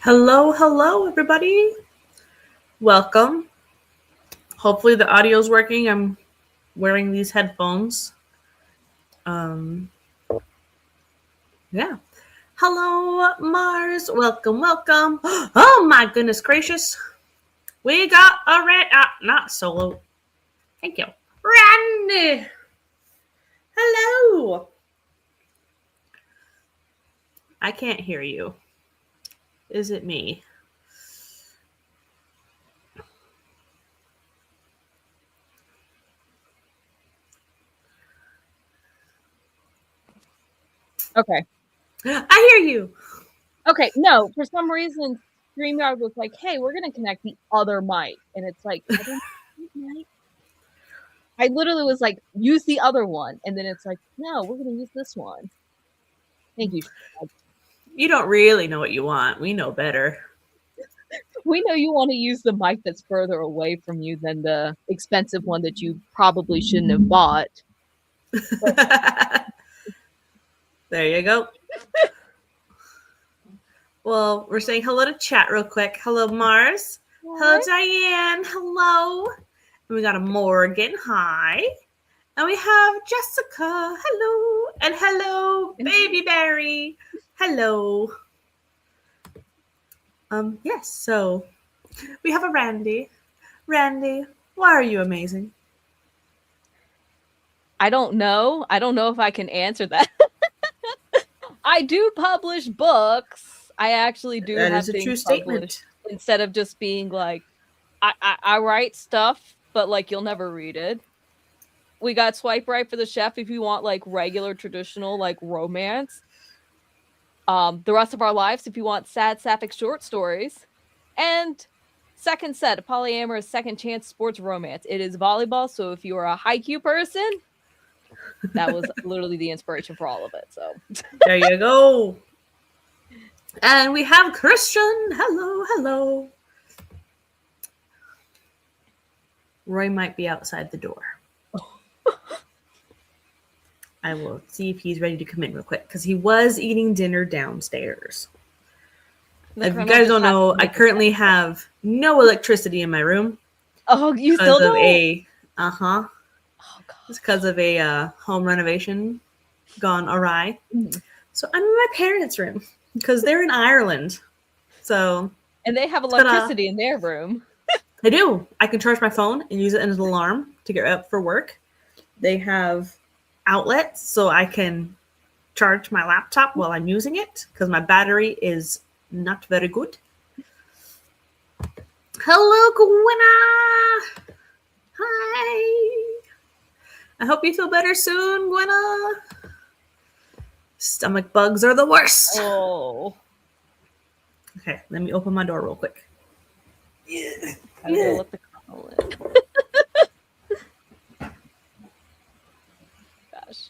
Hello, everybody. Welcome. Hopefully, the audio's working. I'm wearing these headphones. Um, yeah. Hello, Mars. Welcome. Oh my goodness gracious. We got a not solo. Thank you. Randy. Hello. I can't hear you. Is it me? Okay. I hear you. Okay. No, for some reason, StreamYard was like, hey, we're going to connect the other mic. And it's like, I literally was like, use the other one. And then it's like, no, we're going to use this one. Thank you. You don't really know what you want. We know better. We know you want to use the mic that's further away from you than the expensive one that you probably shouldn't have bought. There you go. Well, we're saying hello to chat real quick. Hello, Mars. What? Hello, Diane. Hello. And we got a Morgan. Hi. And we have Jessica. Hello. And hello, Baby Barry. Hello. Yes, so we have a Randy. Randy, why are you amazing? I don't know. I don't know if I can answer that. I do publish books. I actually do That have is a things true published statement. instead of just being like, I write stuff, but like you'll never read it. We got Swipe Right for the Chef if you want like regular traditional like romance. The Rest of Our Lives if you want sad sapphic short stories. And Second Set, a polyamorous second chance sports romance. It is volleyball, so if you are a Haikyuu person, that was literally the inspiration for all of it. So There you go. And we have Christian. Hello. Roy might be outside the door. I will see if he's ready to come in real quick because he was eating dinner downstairs. If you guys don't know, I currently have no electricity in my room. Oh, you still don't? Oh, God. It's because of a home renovation gone awry. So I'm in my parents' room because they're in Ireland. And they have electricity in their room. I do. I can charge my phone and use it as an alarm to get up for work. They have outlets so I can charge my laptop while I'm using it because my battery is not very good. Hello, Gwenna. Hi. I hope you feel better soon, Gwenna. Stomach bugs are the worst. Oh. Okay, let me open my door real quick. I'm gonna let the call in. Gosh.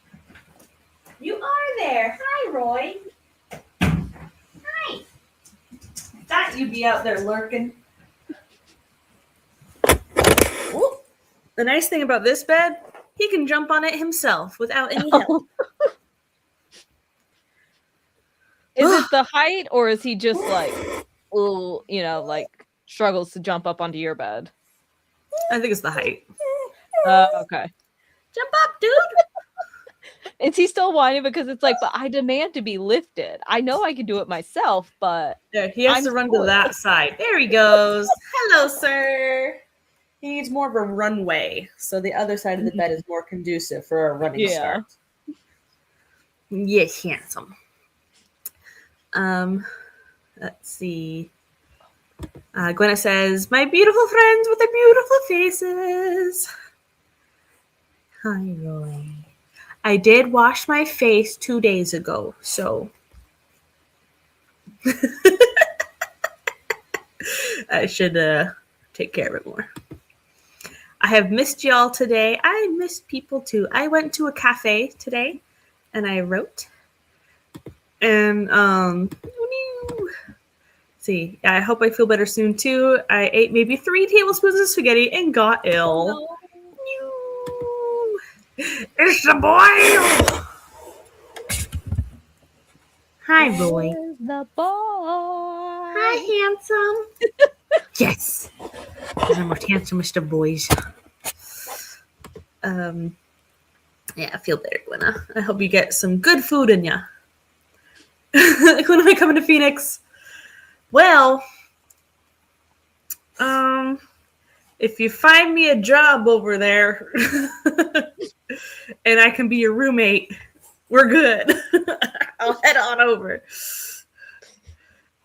You are there. Hi, Roy. Hi. Thought you'd be out there lurking. Ooh. The nice thing about this bed, he can jump on it himself without any help. Is it the height, or is he just like, like struggles to jump up onto your bed? I think it's the height. Okay. Jump up, dude. Is he still whining because it's like, but I demand to be lifted. I know I can do it myself, but yeah, he has to run to that side. There he goes. Hello, sir. He needs more of a runway, so the other side of the bed is more conducive for a running start. Yes, handsome. Let's see. Gwenna says, "My beautiful friends with their beautiful faces." Hi, Roy. I did wash my face 2 days ago, so I should take care of it more. I have missed y'all today. I missed people too. I went to a cafe today and I wrote. And see, I hope I feel better soon too. I ate maybe 3 tablespoons of spaghetti and got ill. Oh, no. It's the boy. Hi, Roy. The boy. Hi, handsome. Yes. Those are most handsomest of boys. Yeah, I feel better, Glenna. I hope you get some good food in ya. When am I coming to Phoenix? Well, if you find me a job over there and I can be your roommate, we're good. I'll head on over.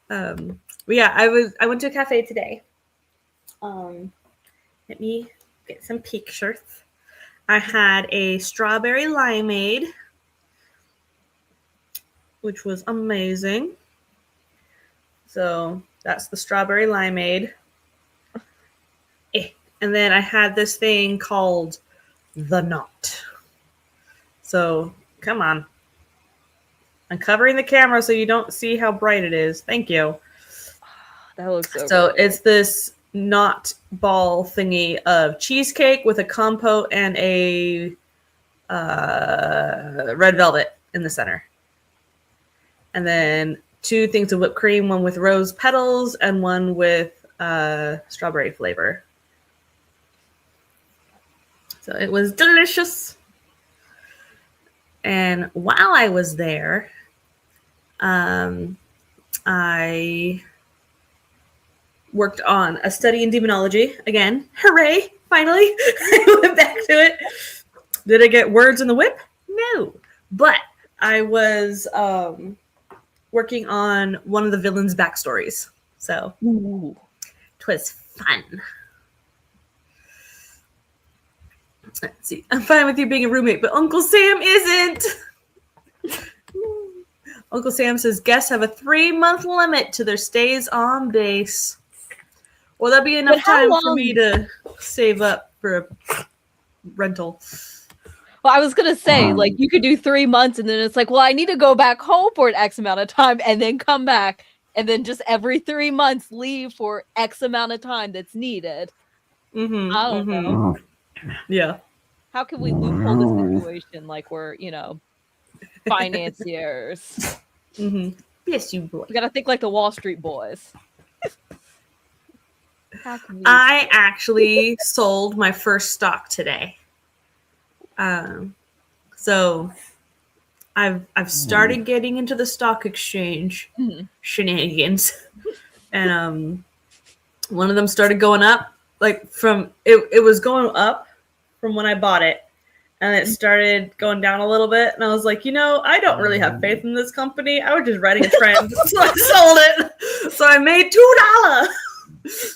But yeah, I went to a cafe today. Let me get some pictures. I had a strawberry limeade, which was amazing. So that's the strawberry limeade. And then I had this thing called the Knot. So come on. I'm covering the camera so you don't see how bright it is. Thank you. That looks so So good. it's this knot ball thingy of cheesecake with a compote and a red velvet in the center. And then 2 things of whipped cream, one with rose petals and one with strawberry flavor. So it was delicious. And while I was there, I worked on a study in demonology again. Hooray! Finally, I went back to it. Did I get words in the whip? No, but I was working on one of the villains' backstories, so it was fun. Let's see. I'm fine with you being a roommate, but Uncle Sam isn't. Uncle Sam says guests have a 3-month limit to their stays on base. Well, that'd be enough time for me to save up for a rental. Well, I was gonna say, like, you could do 3 months, and then it's like, well, I need to go back home for an X amount of time, and then come back, and then just every 3 months leave for X amount of time that's needed. Mm-hmm, I don't know. Yeah. How can we loophole the situation like we're, financiers? Mm-hmm. Yes, you boy. We gotta think like the Wall Street boys. I actually sold my first stock today. So I've started getting into the stock exchange shenanigans, and one of them started going up. Like from it was going up from when I bought it, and it started going down a little bit. And I was like, I don't really have faith in this company. I was just riding a trend, so I sold it. So I made $2.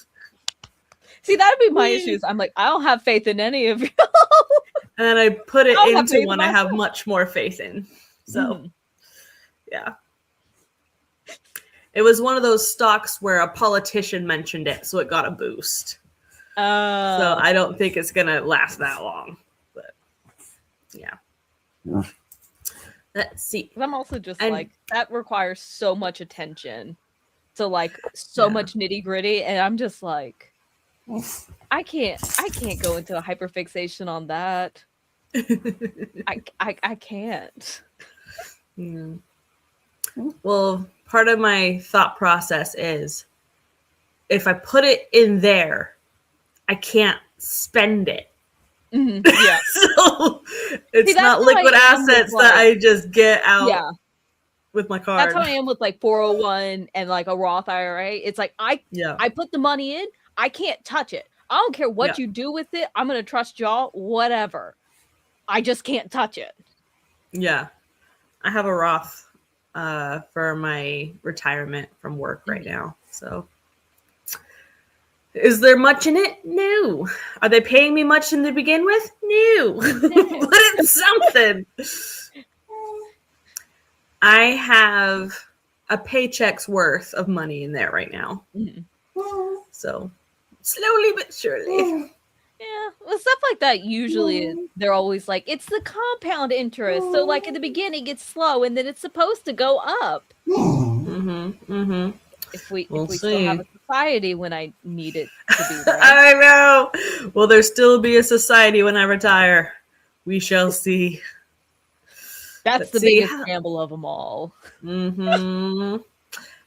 See, that'd be my issues. I'm like, I don't have faith in any of you. And then I put it into one I have much more faith in. So, yeah. It was one of those stocks where a politician mentioned it, so it got a boost. So I don't think it's going to last that long. But, yeah. Let's see. I'm also just like, that requires so much attention. So, like, so much nitty gritty. And I'm just like, I can't go into a hyperfixation on that. I can't. Well, part of my thought process is if I put it in there, I can't spend it. Mm-hmm. Yeah. So it's not liquid assets that I just get out with my card. That's how I am with like 401 and like a Roth IRA. It's like I put the money in, I can't touch it. I don't care what you do with it. I'm gonna trust y'all, whatever. I just can't touch it. Yeah. I have a Roth for my retirement from work right now. So is there much in it? No. Are they paying me much in to begin with? No. But it's something. I have a paycheck's worth of money in there right now. So slowly but surely. Yeah, well, stuff like that usually they're always like, it's the compound interest. So like in the beginning it's slow and then it's supposed to go up. If we still have a society when I need it to be there. I know. Will there still be a society when I retire? We shall see. That's the biggest gamble of them all.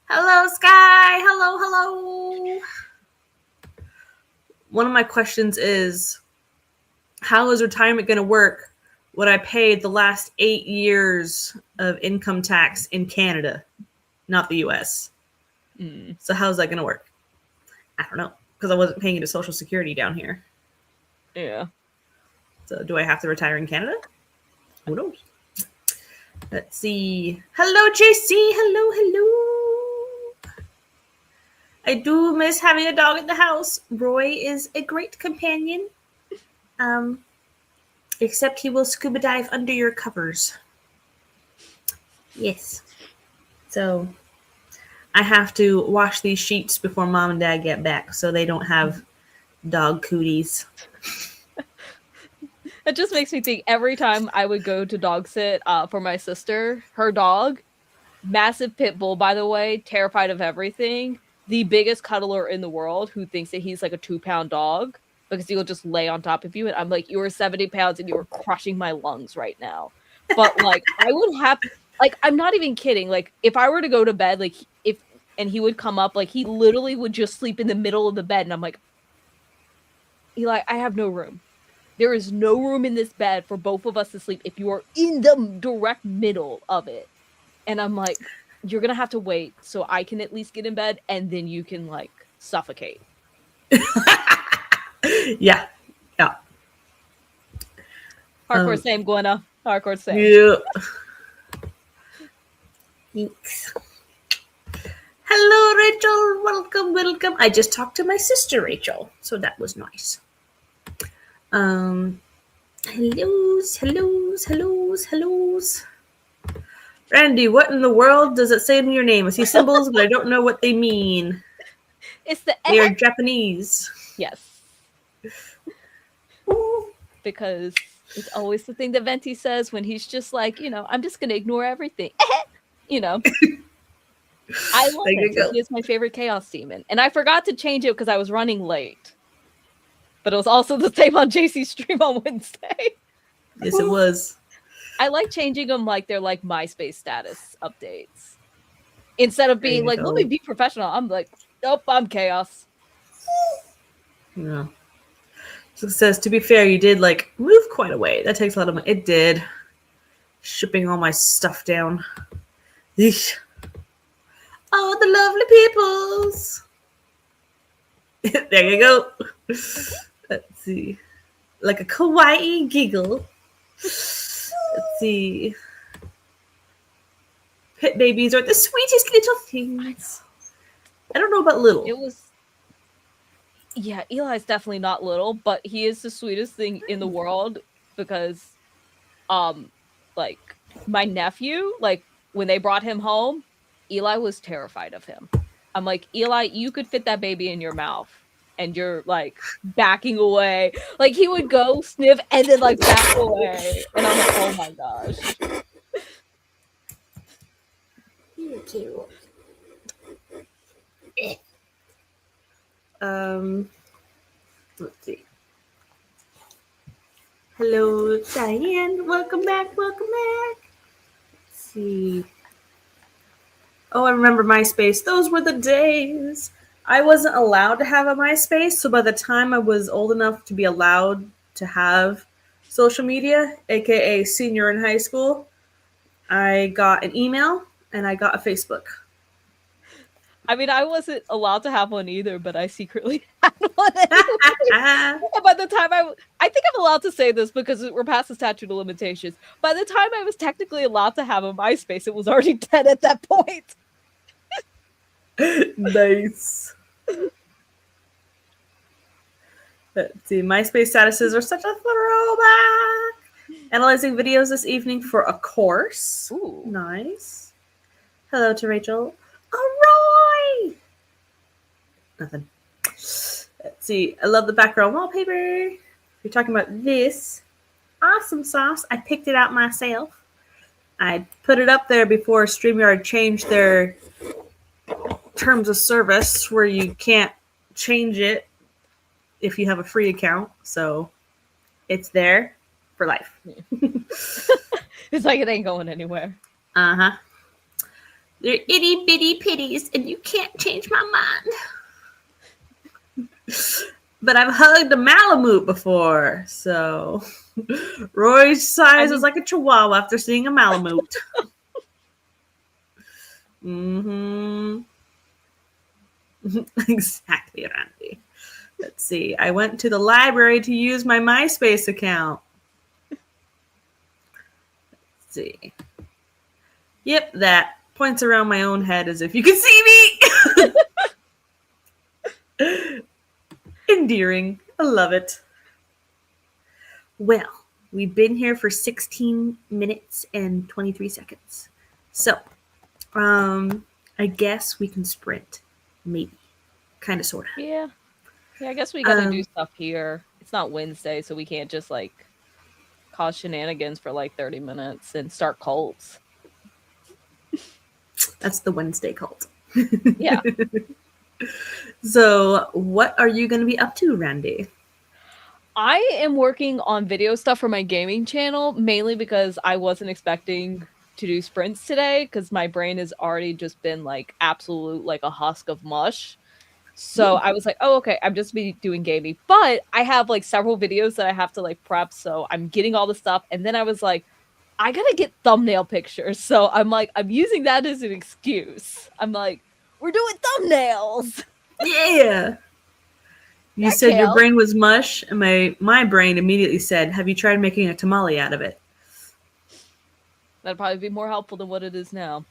Hello, Sky. Hello, hello. One of my questions is, how is retirement going to work when I paid the last 8 years of income tax in Canada, not the US? So how's that going to work? I don't know, because I wasn't paying into Social Security down here. Yeah. So do I have to retire in Canada? Who knows? Let's see. Hello, JC. Hello, hello. I do miss having a dog in the house. Roy is a great companion. Except he will scuba dive under your covers. Yes. So I have to wash these sheets before mom and dad get back so they don't have dog cooties. It just makes me think every time I would go to dog sit for my sister, her dog, massive pit bull, by the way, terrified of everything, the biggest cuddler in the world who thinks that he's like a 2-pound dog because he will just lay on top of you. And I'm like, you are 70 pounds and you are crushing my lungs right now. But like, I would have, like, I'm not even kidding. Like, if I were to go to bed, like, and he would come up, like, he literally would just sleep in the middle of the bed. And I'm like, Eli, I have no room. There is no room in this bed for both of us to sleep if you are in the direct middle of it. And I'm like, you're going to have to wait so I can at least get in bed and then you can like suffocate. Yeah. Yeah. Hardcore same, Gwenna. Hardcore same. Yeah. Thanks. Hello, Rachel. Welcome, welcome. I just talked to my sister, Rachel, so that was nice. Hellos. Randy, what in the world does it say in your name? I see symbols, but I don't know what they mean. It's the They are Japanese. Yes. Because it's always the thing that Venti says when he's just like, I'm just going to ignore everything. I love it. He is my favorite chaos demon. And I forgot to change it because I was running late. But it was also the same on JC's stream on Wednesday. Yes, it was. I like changing them like they're like MySpace status updates. Instead of being like, let me be professional. I'm like, nope, I'm chaos. Yeah. So it says, to be fair, you did like move quite a way. That takes a lot of money. It did. Shipping all my stuff down. Eesh. Oh, the lovely peoples. There you go. Let's see. Like a kawaii giggle. Let's see. Pit babies are the sweetest little things. I don't know about little. It was. Yeah, Eli's definitely not little, but he is the sweetest thing in the world because, like, my nephew, like, when they brought him home, Eli was terrified of him. I'm like, Eli, you could fit that baby in your mouth. And you're, like, backing away. Like, he would go sniff and then, like, back away. And I'm like, oh my gosh. You're cute. Let's see. Hello, Diane. Welcome back. Let's see. Oh, I remember MySpace. Those were the days. I wasn't allowed to have a MySpace, so by the time I was old enough to be allowed to have social media, aka senior in high school, I got an email and I got a Facebook. I mean, I wasn't allowed to have one either, but I secretly had one. By the time I think I'm allowed to say this because we're past the statute of limitations. By the time I was technically allowed to have a MySpace, it was already dead at that point. Nice. Let's see. MySpace statuses are such a throwback. Analyzing videos this evening for a course. Ooh. Nice. Hello to Rachel. Oh, Roy! Nothing. Let's see. I love the background wallpaper. You're talking about this awesome sauce. I picked it out myself. I put it up there before StreamYard changed their terms of service where you can't change it if you have a free account. So it's there for life. It's like it ain't going anywhere. Uh-huh. They're itty bitty pitties, and you can't change my mind. But I've hugged a Malamute before, so Roy's size is like a chihuahua after seeing a Malamute. Mm-hmm. Exactly, Randy. Let's see. I went to the library to use my MySpace account. Let's see. Yep, that points around my own head as if you could see me. Endearing. I love it. Well, we've been here for 16 minutes and 23 seconds. So, I guess we can sprint. Maybe. Kind of, sort of. Yeah, I guess we gotta do stuff here. It's not Wednesday, so we can't just, like, cause shenanigans for, like, 30 minutes and start cults. That's the Wednesday cult. Yeah. So, what are you going to be up to, Randy? I am working on video stuff for my gaming channel, mainly because I wasn't expecting to do sprints today, because my brain has already just been, like, absolute, like, a husk of mush. So I was like, oh, okay, I'm just be doing gaming. But I have, like, several videos that I have to, like, prep, so I'm getting all the stuff. And then I was like, I gotta get thumbnail pictures. So I'm like, I'm using that as an excuse. I'm like, we're doing thumbnails. Yeah. You said your brain was mush, and my brain immediately said, have you tried making a tamale out of it? That'd probably be more helpful than what it is now.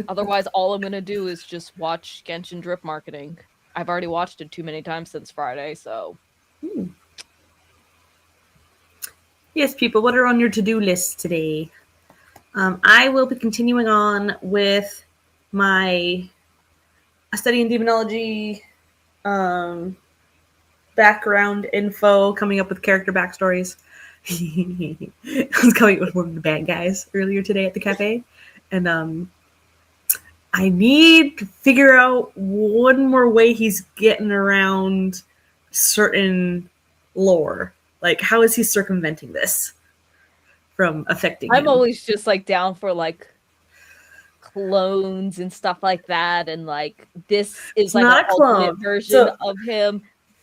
Otherwise, all I'm gonna do is just watch Genshin Drip Marketing. I've already watched it too many times since Friday, so. Yes, people, what are on your to-do list today? I will be continuing on with my studying demonology background info, coming up with character backstories. I was coming up with one of the bad guys earlier today at the cafe, and I need to figure out one more way he's getting around certain lore. Like, how is he circumventing this from affecting him? I'm always just, like, down for, like, clones and stuff like that, and, like, this is, like, an alternate version of him,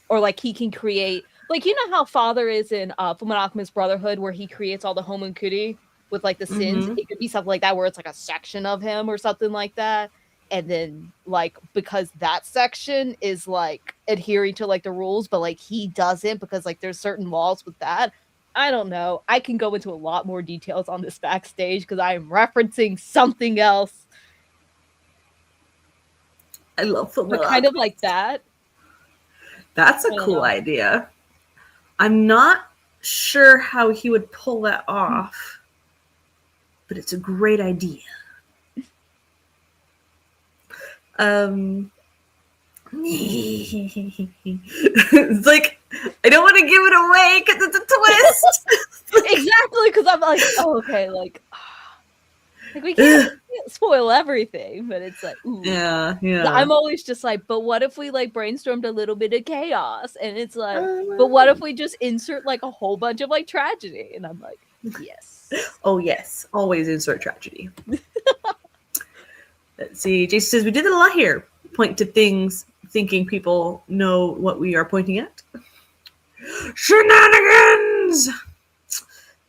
or, like, he can create, like, you know how Father is in Fullmetal Alchemist Brotherhood, where he creates all the homunculi with, like, the sins? It could be something like that, where it's, like, a section of him or something like that. And then, like, because that section is, like, adhering to, like, the rules, but, like, he doesn't, because, like, there's certain laws with that. I don't know. I can go into a lot more details on this backstage, because I am referencing something else. I love Fullmetal. But kind of like that. That's a cool idea. I'm not sure how he would pull that off, but it's a great idea. It's like, I don't want to give it away because it's a twist. Exactly, because I'm like, oh, okay, like we can't spoil everything, but it's like, ooh. Yeah. I'm always just like, but what if we, like, brainstormed a little bit of chaos? And it's like, but what if we just insert, like, a whole bunch of, like, tragedy? And I'm like, yes. Oh, yes. Always insert tragedy. Let's see. Jason says, we did it a lot here. Point to things, thinking people know what we are pointing at. Shenanigans!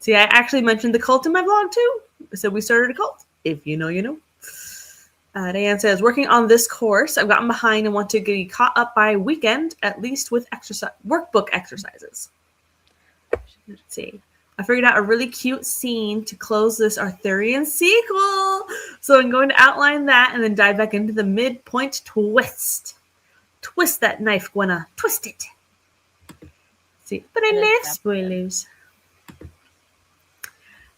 See, I actually mentioned the cult in my vlog, too. So we started a cult. If you know, you know. Diane says, working on this course, I've gotten behind and want to get caught up by weekend, at least with workbook exercises. Let's see. I figured out a really cute scene to close this Arthurian sequel. So I'm going to outline that and then dive back into the midpoint twist. Twist that knife, Gwenna. Twist it. See, but I love spoilers.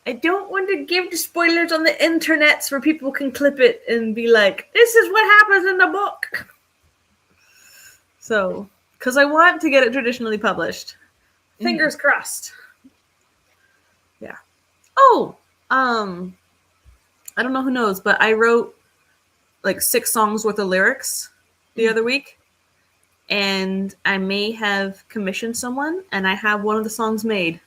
I don't want to give the spoilers on the internets where people can clip it and be like, this is what happens in the book. So, because I want to get it traditionally published. Fingers crossed. Yeah. Oh, I don't know who knows, but I wrote like 6 songs worth of lyrics the other week. And I may have commissioned someone, and I have one of the songs made.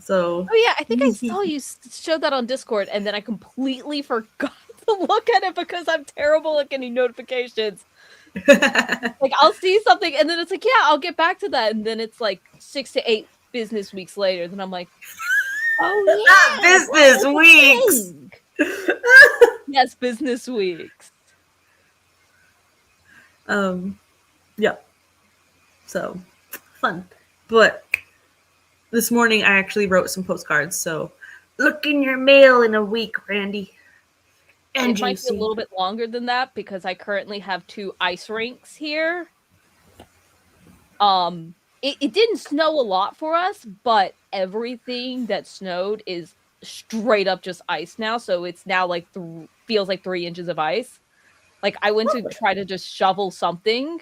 So Oh yeah, I think I saw you show that on Discord, and then I completely forgot to look at it because I'm terrible at getting notifications. Like I'll see something, and then it's like, yeah, I'll get back to that, and then it's like 6 to 8 business weeks later. Then I'm like, oh not yeah, that business was a weeks. thing. Yes, business weeks. Yeah. So fun. But this morning I actually wrote some postcards. So look in your mail in a week, Randy. And It might be a Juicy. little bit longer than that because I currently have 2 ice rinks here. It didn't snow a lot for us, but everything that snowed is straight up just ice now. So it's now like feels like 3 inches of ice. Like I went to try to just shovel something,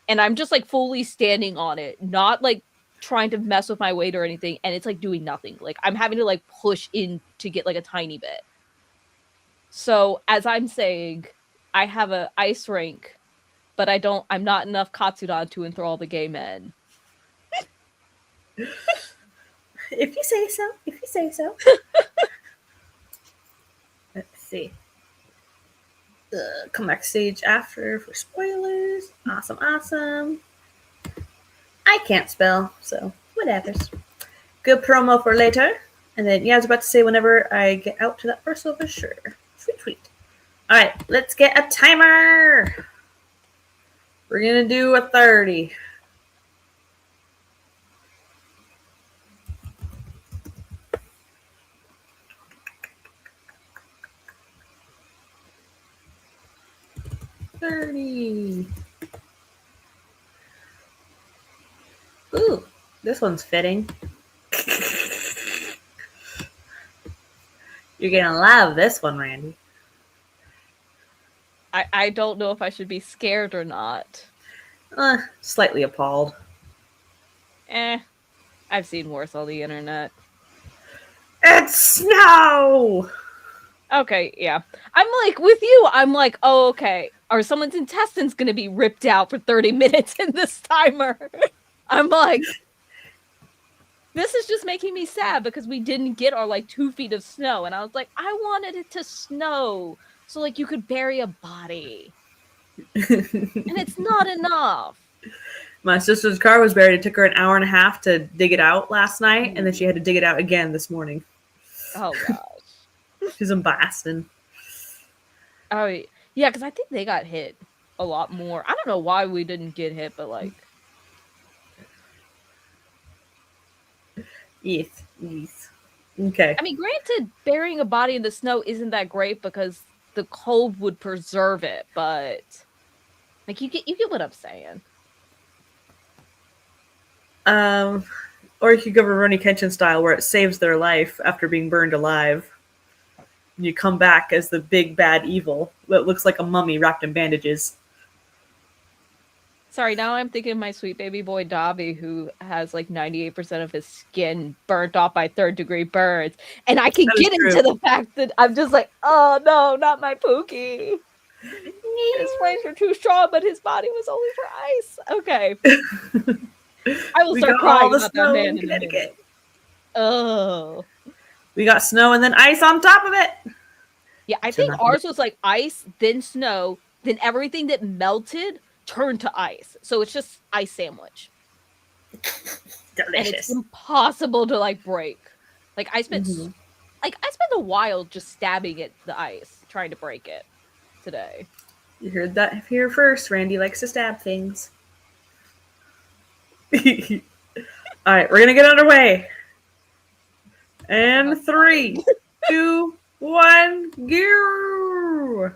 and I'm just like fully standing on it, not like trying to mess with my weight or anything, and it's like doing nothing. Like I'm having to like push in to get like a tiny bit. So as I'm saying, I have a ice rink, but I'm not enough Katsudan to enthrall the gay men. If you say so. If you say so. Let's see. Come backstage after for spoilers. Awesome, awesome. I can't spell, so whatever. Good promo for later. And then, yeah, I was about to say whenever I get out to that first over, sure. Sweet, sweet. All right, let's get a timer. We're going to do a 30. Ooh, this one's fitting. You're going to love this one, Randy. I don't know if I should be scared or not. Slightly appalled. I've seen worse on the internet. It's snow! Okay, yeah. I'm like, with you, I'm like, oh, okay. Are someone's intestines gonna be ripped out for 30 minutes in this timer? I'm like, this is just making me sad because we didn't get our like 2 feet of snow. And I was like, I wanted it to snow so like you could bury a body. And it's not enough. My sister's car was buried. It took her an hour and a half to dig it out last night, and then she had to dig it out again this morning. Oh gosh. She's in Boston. Oh yeah, because I think they got hit a lot more. I don't know why we didn't get hit, but like, Yes, yes. Okay. I mean, granted, burying a body in the snow isn't that great because the cold would preserve it, but like you get what I'm saying. Or you could go Rurouni Kenshin style, where it saves their life after being burned alive. You come back as the big bad evil that looks like a mummy wrapped in bandages. Sorry, now I'm thinking of my sweet baby boy Dobby, who has like 98% of his skin burnt off by 3rd-degree burns, and I can get into the fact that I'm just like, oh no, not my Pookie. His frames are too strong, but his body was only for ice. Okay. I will start crying about that man in a minute. Oh. We got snow and then ice on top of it. Yeah, I think ours was like ice, then snow, then everything that melted turned to ice. So it's just ice sandwich. Delicious. And it's impossible to like break. Like I spent a while just stabbing at the ice, trying to break it today. You heard that here first. Randy likes to stab things. All right, we're gonna get underway. And 3, 2, 1, go!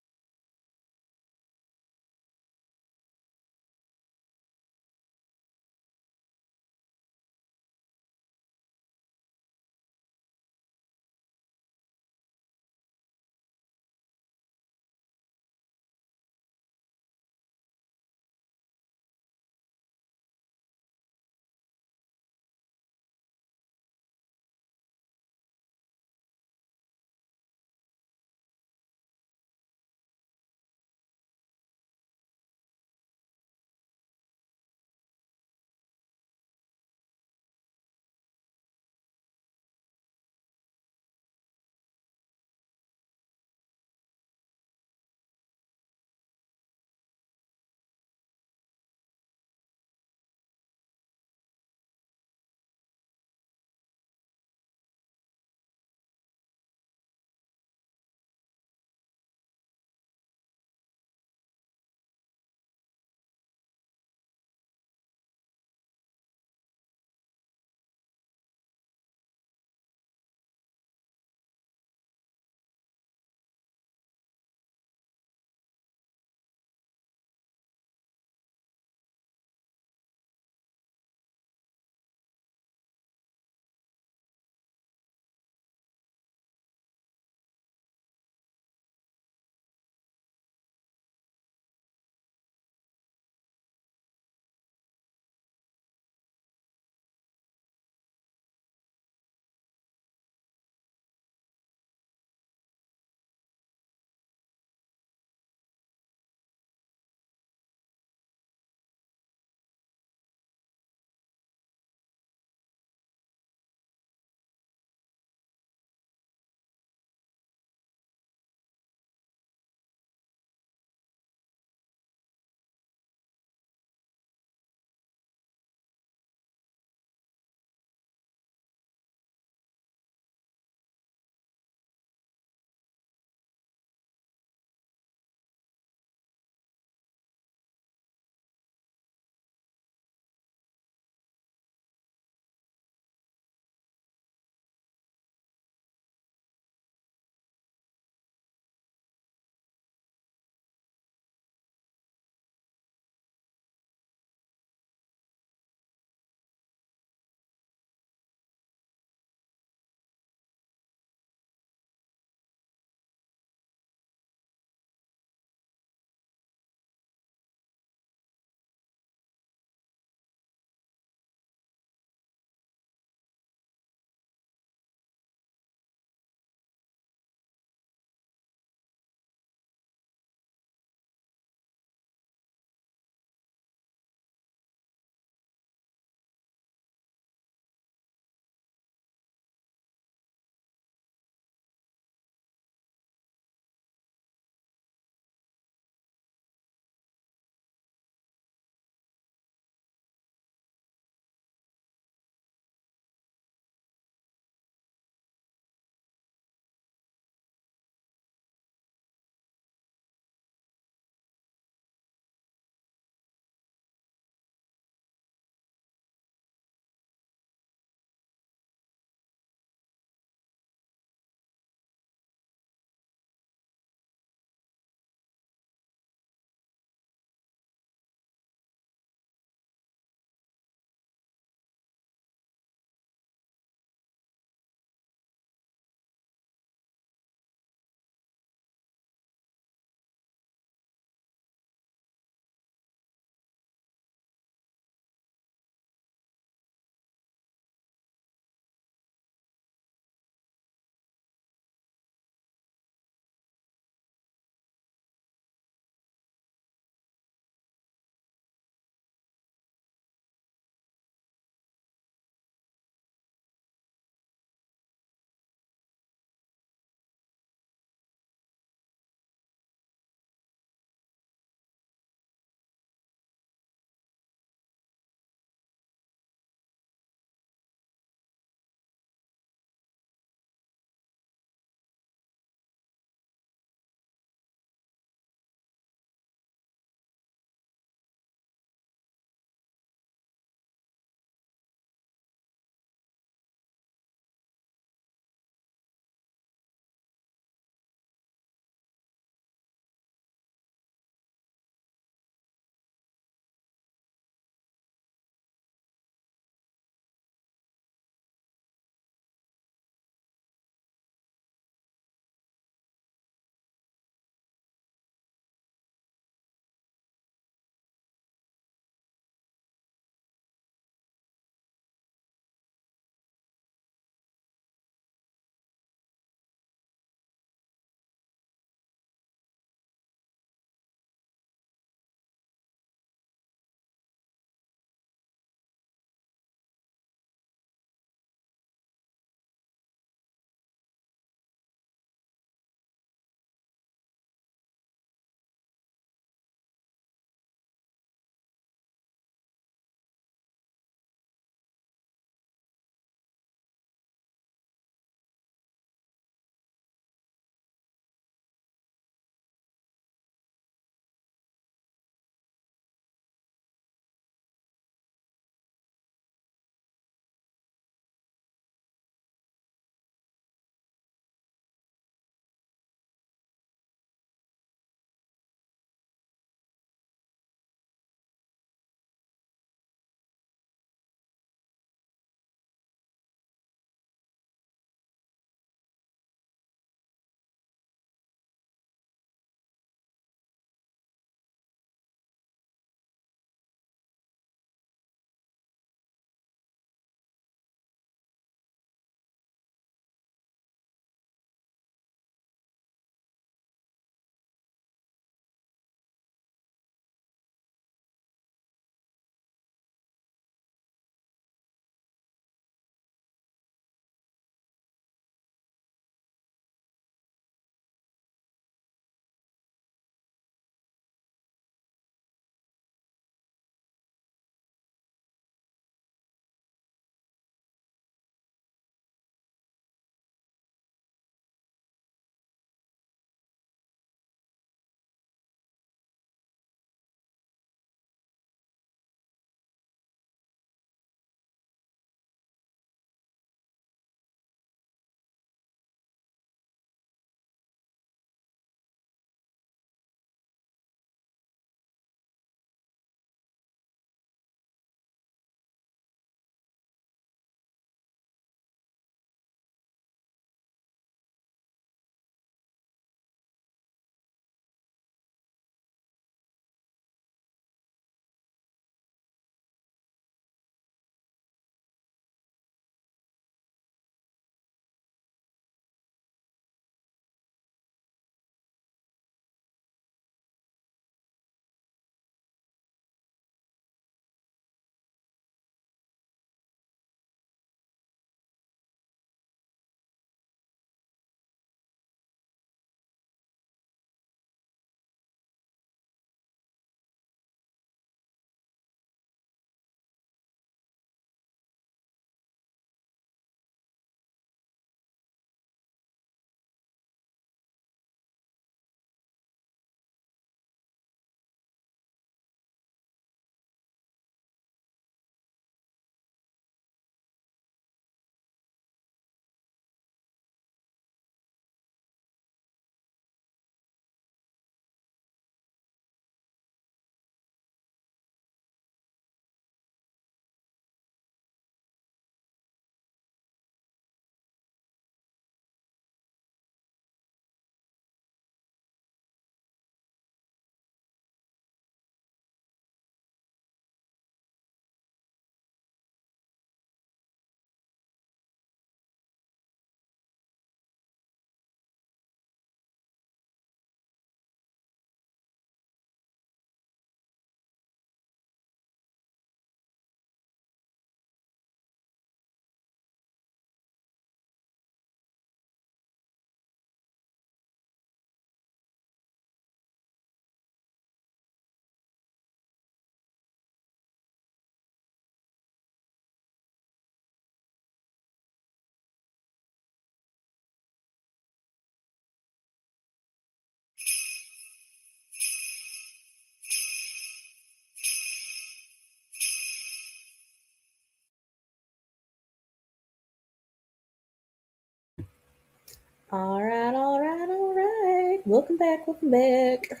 All right, all right, all right. Welcome back, welcome back.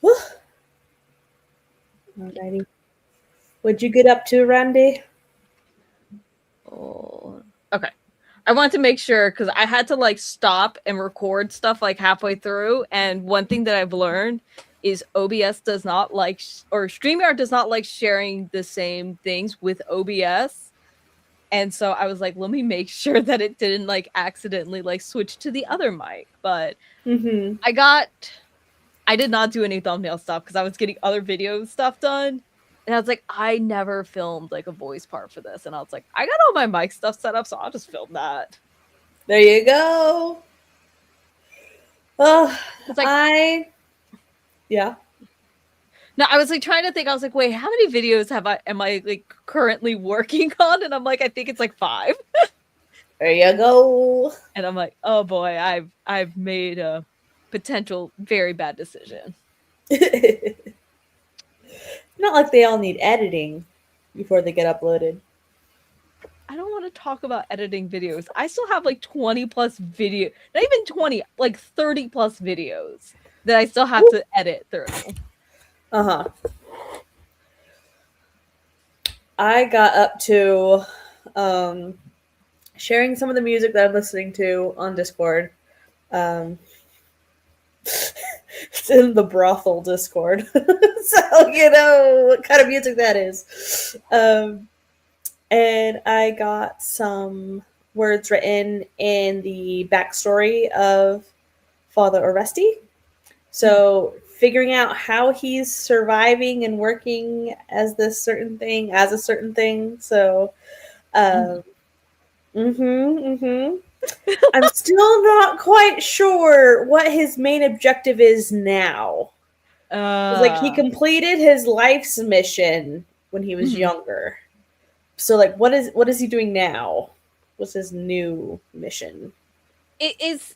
Whew. Alrighty. What'd you get up to, Randy? Oh, okay. I want to make sure because I had to like stop and record stuff like halfway through. And one thing that I've learned is OBS does not like, or StreamYard does not like sharing the same things with OBS. And so I was like, let me make sure that it didn't like accidentally like switch to the other mic. But Mm-hmm. I did not do any thumbnail stuff because I was getting other video stuff done. And I was like, I never filmed like a voice part for this. And I was like, I got all my mic stuff set up, so I'll just film that. There you go. Oh, It's like, yeah. no, I was like trying to think. I was like, wait, how many videos am I like currently working on? And I'm like, I think it's like 5. There you go. And I'm like, oh boy, I've made a potential very bad decision. Not like they all need editing before they get uploaded. I don't want to talk about editing videos. I still have like 20 plus video, not even 20, like 30 plus videos that I still have to edit through. Uh-huh. I got up to sharing some of the music that I'm listening to on Discord. It's in the brothel Discord. So you know what kind of music that is. And I got some words written in the backstory of Father Oresti. So figuring out how he's surviving and working as a certain thing. So, I'm still not quite sure what his main objective is now. Like he completed his life's mission when he was younger. So like what is he doing now? What's his new mission? It is.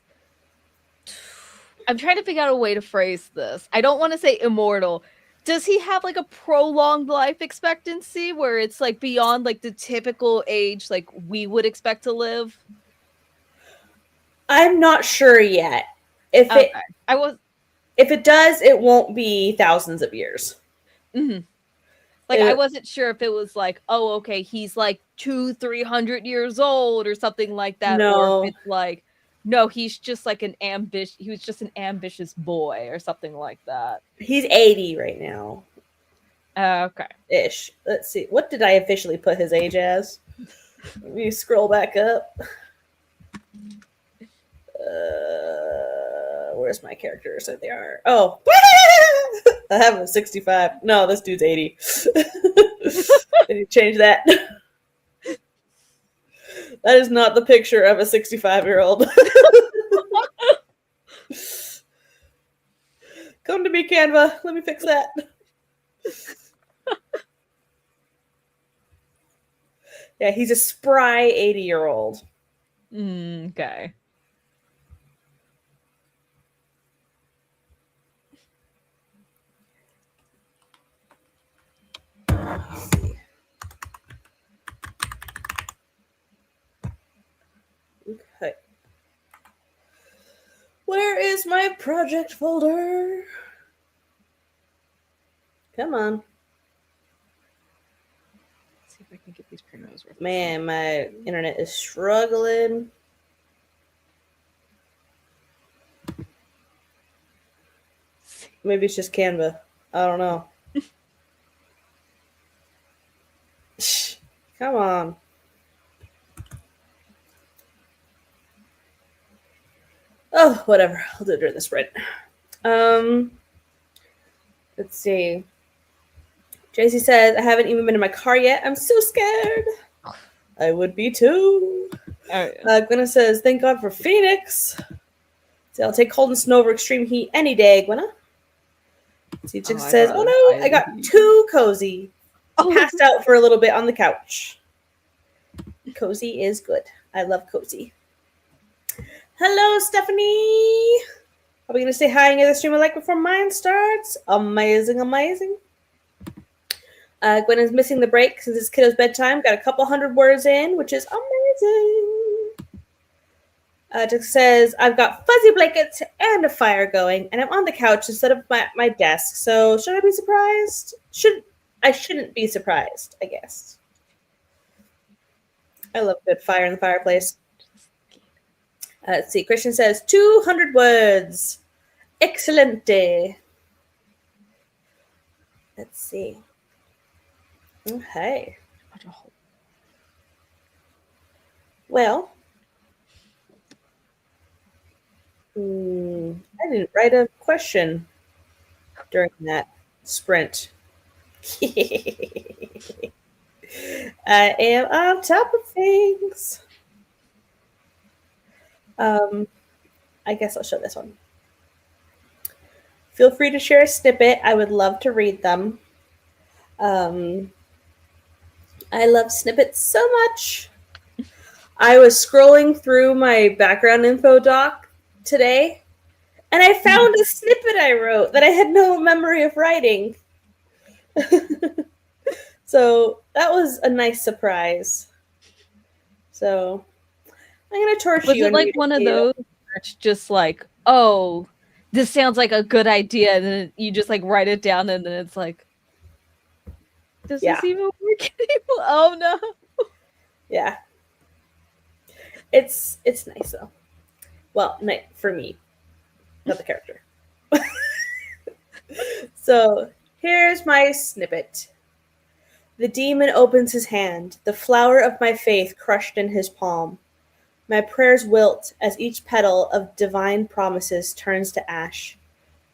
I'm trying to figure out a way to phrase this. I don't want to say immortal. Does he have like a prolonged life expectancy where it's like beyond like the typical age like we would expect to live? I'm not sure yet. If it does, it won't be thousands of years. Mm-hmm. Like I wasn't sure if it was like, oh, okay, he's like 200-300 years old or something like that, or if it's like, no, he's just like he was just an ambitious boy or something like that. He's 80 right now. Okay. Ish. Let's see. What did I officially put his age as? Let me scroll back up. Where's my characters? There they are. Oh. I have him 65. No, this dude's 80. I need to change that. That is not the picture of a 65-year-old. Come to me, Canva. Let me fix that. Yeah, he's a spry 80-year-old. Okay. Okay. Where is my project folder? Come on. Let's see if I can get these primos. Man, my internet is struggling. Maybe it's just Canva. I don't know. Come on. Oh, whatever. I'll do it during the sprint. Let's see. JC says, I haven't even been in my car yet. I'm so scared. I would be too. Gwenna says, thank God for Phoenix. So I'll take cold and snow over extreme heat any day, Gwenna. CJ says, oh no, I got too cozy. Passed out for a little bit on the couch. Cozy is good. I love cozy. Hello, Stephanie. Are we going to say hi and get the stream I like before mine starts? Amazing, amazing. Gwen is missing the break since it's kiddo's bedtime. Got a couple hundred words in, which is amazing. Jessica says, I've got fuzzy blankets and a fire going, and I'm on the couch instead of my desk. So should I be surprised? I shouldn't be surprised, I guess. I love a good fire in the fireplace. Let's see. Christian says 200 words. Excelente. Let's see. Okay. Well, I didn't write a question during that sprint. I am on top of things. I guess I'll show this one. Feel free to share a snippet. I would love to read them. I love snippets so much. I was scrolling through my background info doc today, and I found a snippet I wrote that I had no memory of writing. So that was a nice surprise. So I'm going to torch you. Was it like one of those where it's just like, oh, this sounds like a good idea, and then you just like write it down, and then it's like, does this even work anymore? Oh no. Yeah. It's nice though. Well, for me, not the character. So here's my snippet. The demon opens his hand, the flower of my faith crushed in his palm. My prayers wilt as each petal of divine promises turns to ash.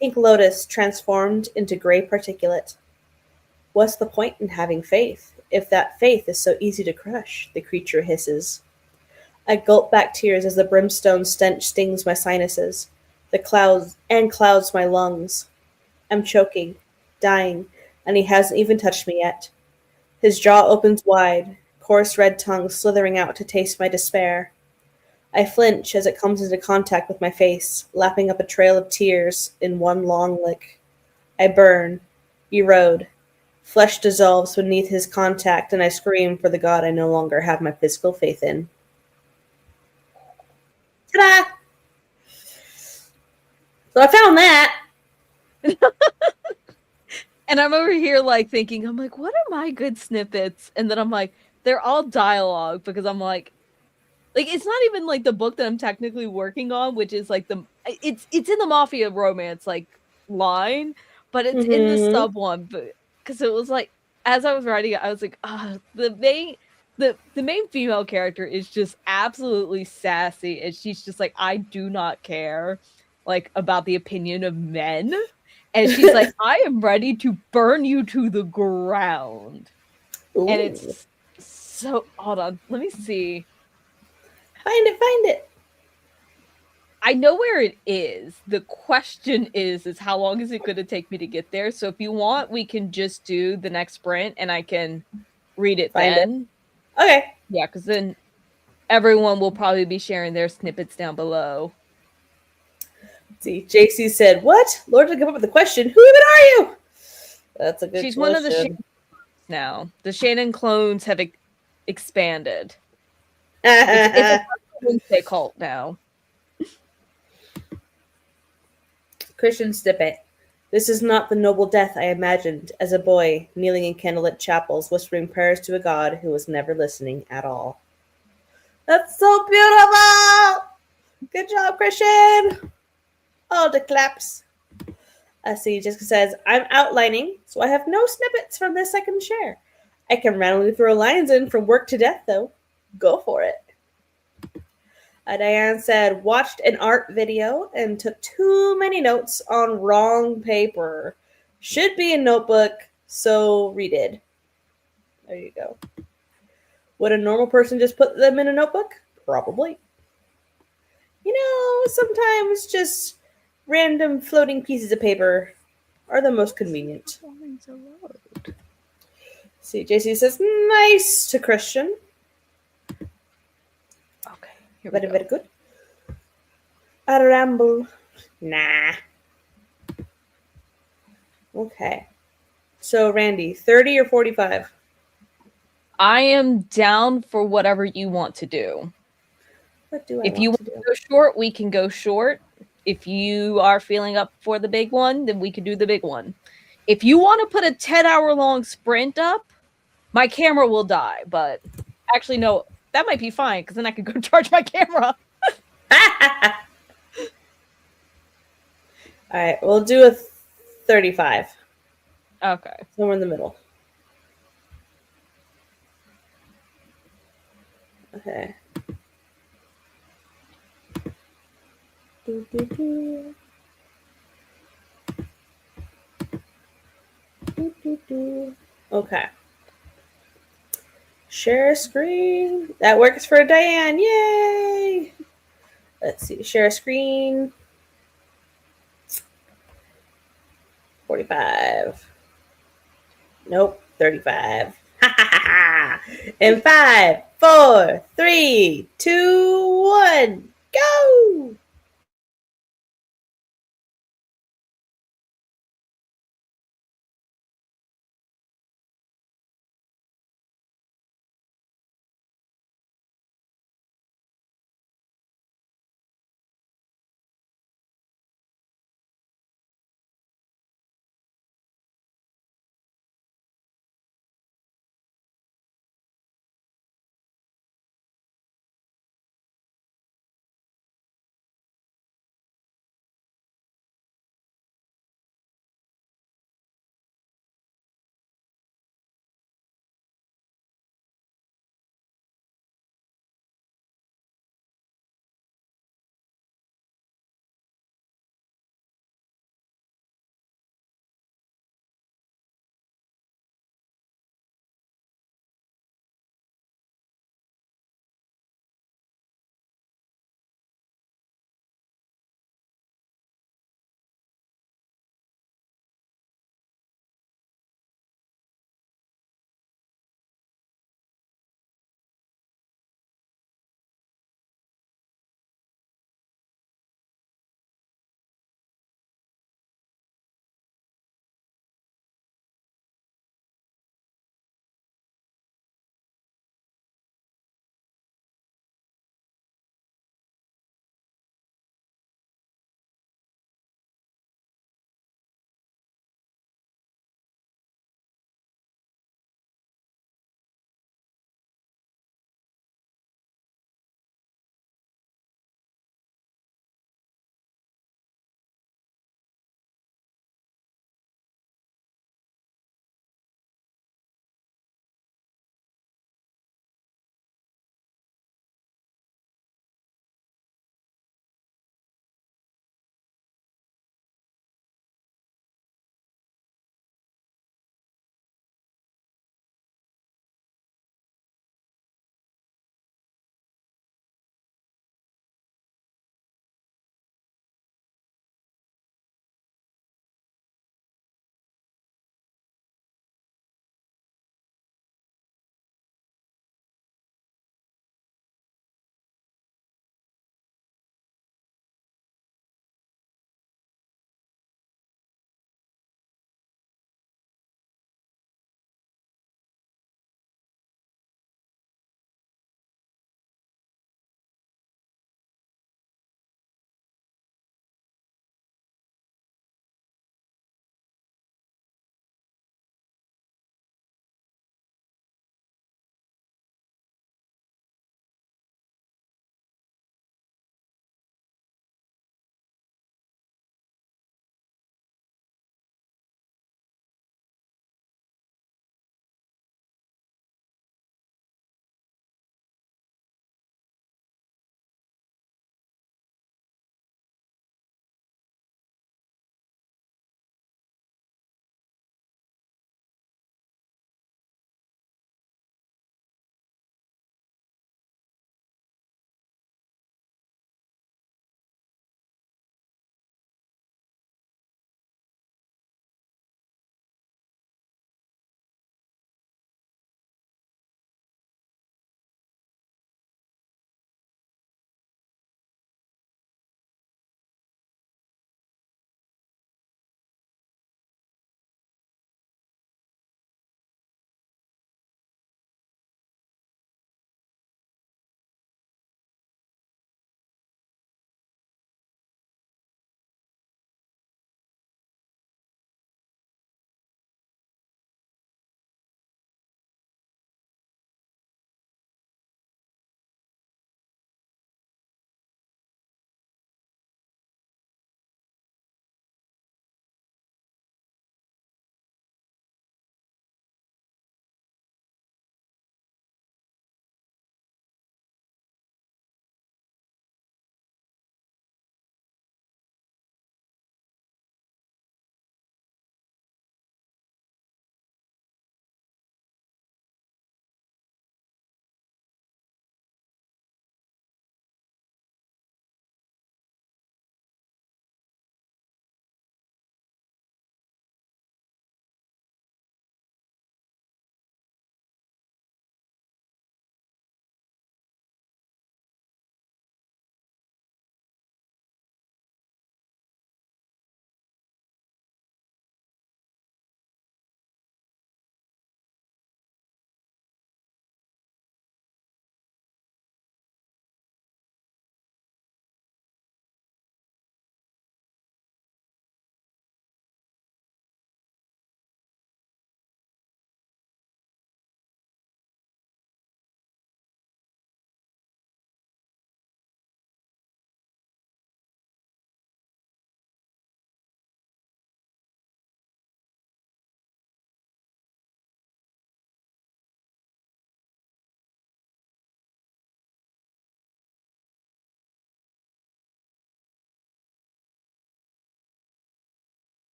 Pink lotus transformed into gray particulate. What's the point in having faith, if that faith is so easy to crush? The creature hisses. I gulp back tears as the brimstone stench stings my sinuses, the clouds my lungs. I'm choking, dying, and he hasn't even touched me yet. His jaw opens wide, coarse red tongue slithering out to taste my despair. I flinch as it comes into contact with my face, lapping up a trail of tears in one long lick. I burn, erode. Flesh dissolves beneath his contact, and I scream for the god I no longer have my physical faith in. Ta-da! So I found that. And I'm over here like thinking, I'm like, what are my good snippets? And then I'm like, they're all dialogue because I'm like it's not even like the book that I'm technically working on, which is like it's in the mafia romance like line, but it's in the sub one. But because it was like as I was writing it, I was like, the main female character is just absolutely sassy, and she's just like, I do not care like about the opinion of men. And she's like, I am ready to burn you to the ground. Ooh. And it's so, hold on, let me see. Find it. I know where it is. The question is how long is it going to take me to get there? So if you want, we can just do the next sprint and I can read it then. Okay. Yeah, because then everyone will probably be sharing their snippets down below. See, JC said, what? Lord to come up with the question. Who even are you? That's a good She's question. One of the Shannon now. The Shannon clones have expanded. It's a Wednesday cult now. Christian snippet. This is not the noble death I imagined as a boy, kneeling in candlelit chapels, whispering prayers to a god who was never listening at all. That's so beautiful! Good job, Christian! All the claps. See, Jessica says, I'm outlining, so I have no snippets from this I can share. I can randomly throw lines in from work to death, though. Go for it. Diane said, watched an art video and took too many notes on wrong paper. Should be a notebook, so redid. There you go. Would a normal person just put them in a notebook? Probably. You know, sometimes just random floating pieces of paper are the most convenient. See, JC says, nice to Christian. Okay, here we go. Very good. A ramble. Nah. Okay. So, Randy, 30 or 45? I am down for whatever you want to do. What do I If you want want to do? to go short, we can go short. If you are feeling up for the big one, then we can do the big one. If you want to put a 10-hour long sprint up, my camera will die. But actually, no, that might be fine because then I can go charge my camera. All right, we'll do a 35. Okay. Somewhere in the middle. Okay. Do, do, do. Do, do, do. Okay. Share a screen. That works for Diane. Yay! Let's see. Share a screen. 45. Nope. 35. In 5, 4, 3, 2, 1. Go!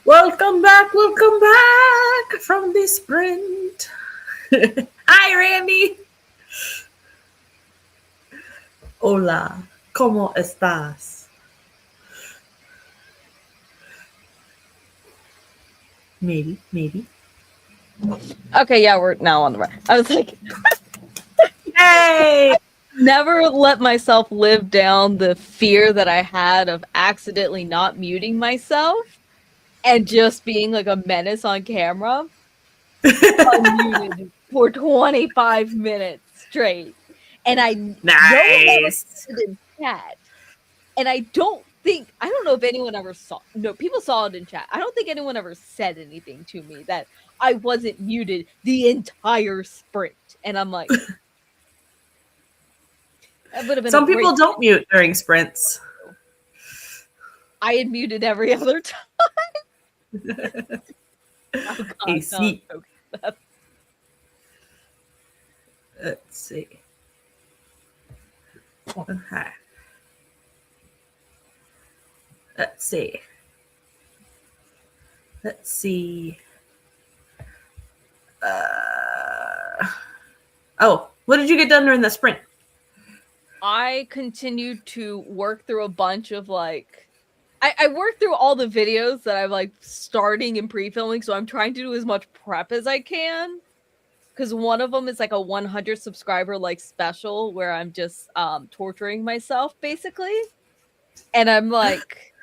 Welcome back from the sprint. Hi, Randy. Hola, ¿cómo estás? Maybe. Okay, yeah, we're now on the right. I was like, Hey! never let myself live down the fear that I had of accidentally not muting myself and just being like a menace on camera. Unmuted for 25 minutes straight. And no one ever Nice. said it in chat. And I don't know if anyone ever saw, no, people saw it in chat. I don't think anyone ever said anything to me that I wasn't muted the entire sprint. And I'm like, that would have been Some people don't mute during sprints. I had muted every other time. Oh, God, AC. no, Let's see. Okay. Let's see. Oh, what did you get done during the sprint? I continued to work through a bunch of like I worked through all the videos that I'm like starting and pre-filming, so I'm trying to do as much prep as I can. Because one of them is like a 100 subscriber like special where I'm just torturing myself basically, and I'm like,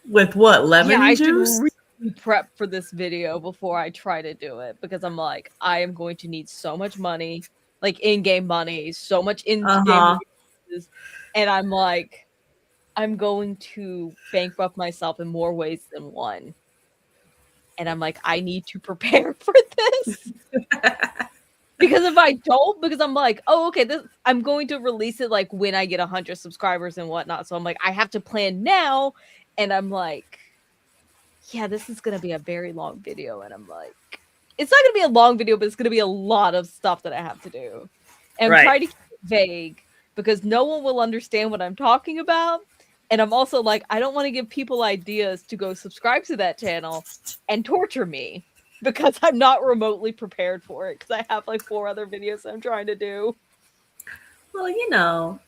With what, lemon I juice? should really prep for this video before I try to do it, because I'm like, I am going to need so much money, like in-game money, so much in-game resources, and I'm like, I'm going to bankrupt myself in more ways than one. And I'm like, I need to prepare for this. Because if I don't, because I'm like, oh, okay, I'm going to release it like when I get 100 subscribers and whatnot. So I'm like, I have to plan now. And I'm like, yeah, this is going to be a very long video. And I'm like, it's not going to be a long video, but it's going to be a lot of stuff that I have to do. And try to keep it vague because no one will understand what I'm talking about. And I'm also like, I don't want to give people ideas to go subscribe to that channel and torture me because I'm not remotely prepared for it because I have like 4 other videos I'm trying to do. Well, you know,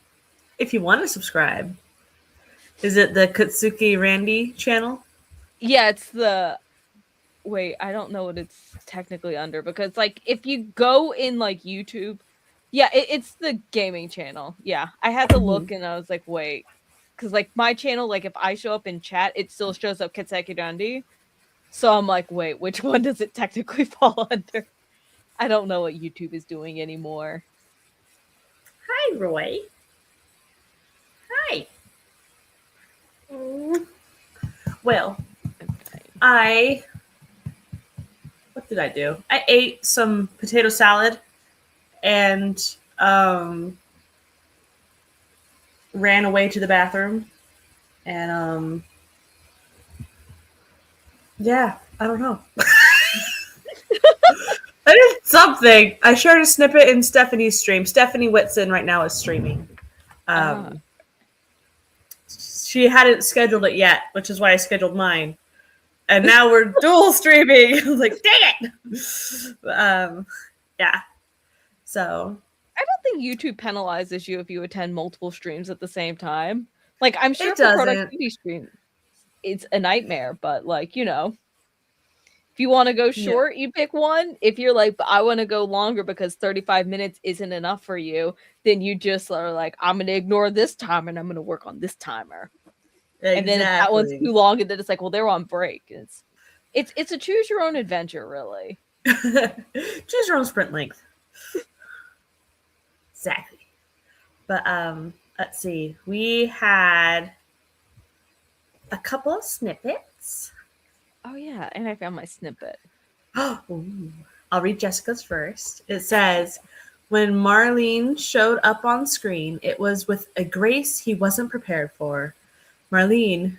if you want to subscribe, is it the Katsuki Randy channel? Yeah, it's the... Wait, I don't know what it's technically under because like if you go in like YouTube, yeah, it's the gaming channel. Yeah, I had to look and I was like, wait. Because, like, my channel, like, if I show up in chat, it still shows up Katsuki Randy. So I'm like, wait, which one does it technically fall under? I don't know what YouTube is doing anymore. Hi, Roy. Hi. Well, what did I do? I ate some potato salad and ran away to the bathroom, and yeah, I don't know. I did something. I shared a snippet in Stephanie's stream. Stephanie Whitson right now is streaming. She hadn't scheduled it yet, which is why I scheduled mine. And now we're dual streaming. I was like, dang it. Yeah. So I don't think YouTube penalizes you if you attend multiple streams at the same time. Like, I'm sure it for doesn't. productivity streams, it's a nightmare, but like, you know, if you want to go short, you pick one. If you're like, I want to go longer because 35 minutes isn't enough for you, then you just are like, I'm going to ignore this timer and I'm going to work on this timer. Exactly. And then if that one's too long, and then it's like, well, they're on break. It's a choose your own adventure, really. Choose your own sprint length. Exactly. But let's see. We had a couple of snippets. Oh yeah, and I found my snippet. Ooh. I'll read Jessica's first. It says, when Marlene showed up on screen, it was with a grace he wasn't prepared for. Marlene,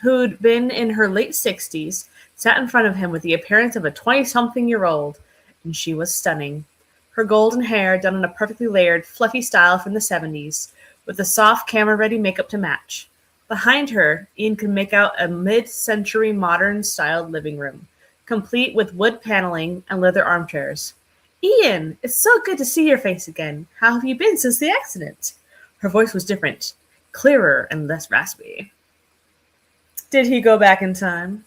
who'd been in her late 60s, sat in front of him with the appearance of a 20-something-year-old, and she was stunning. Her golden hair done in a perfectly layered, fluffy style from the 70s, with a soft camera-ready makeup to match. Behind her, Ian could make out a mid-century modern-styled living room, complete with wood paneling and leather armchairs. Ian, it's so good to see your face again. How have you been since the accident? Her voice was different, clearer and less raspy. Did he go back in time?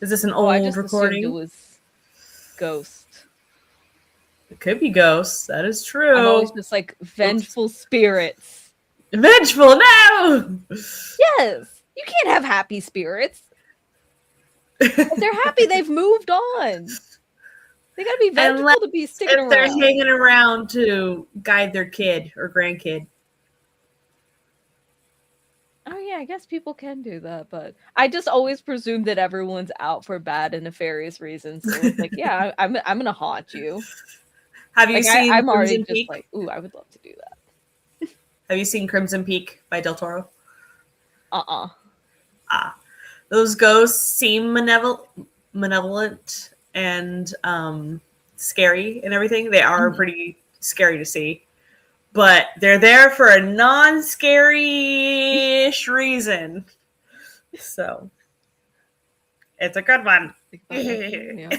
Is this an old I just recording? assumed it was Ghost. It could be ghosts. That is true. I'm always just like vengeful spirits. Vengeful, no! Yes, you can't have happy spirits. If they're happy, they've moved on. They gotta be vengeful to be sticking around. If they're hanging around to guide their kid or grandkid. Oh yeah, I guess people can do that, but I just always presume that everyone's out for bad and nefarious reasons. So it's like, yeah, I'm gonna haunt you. Have you Like, seen I'm already Crimson just Peak? like, ooh, I would love to do that. Have you seen Crimson Peak by Del Toro? Those ghosts seem malevolent and scary and everything. They are pretty scary to see. But they're there for a non-scary-ish reason. So, it's a good one. Yeah.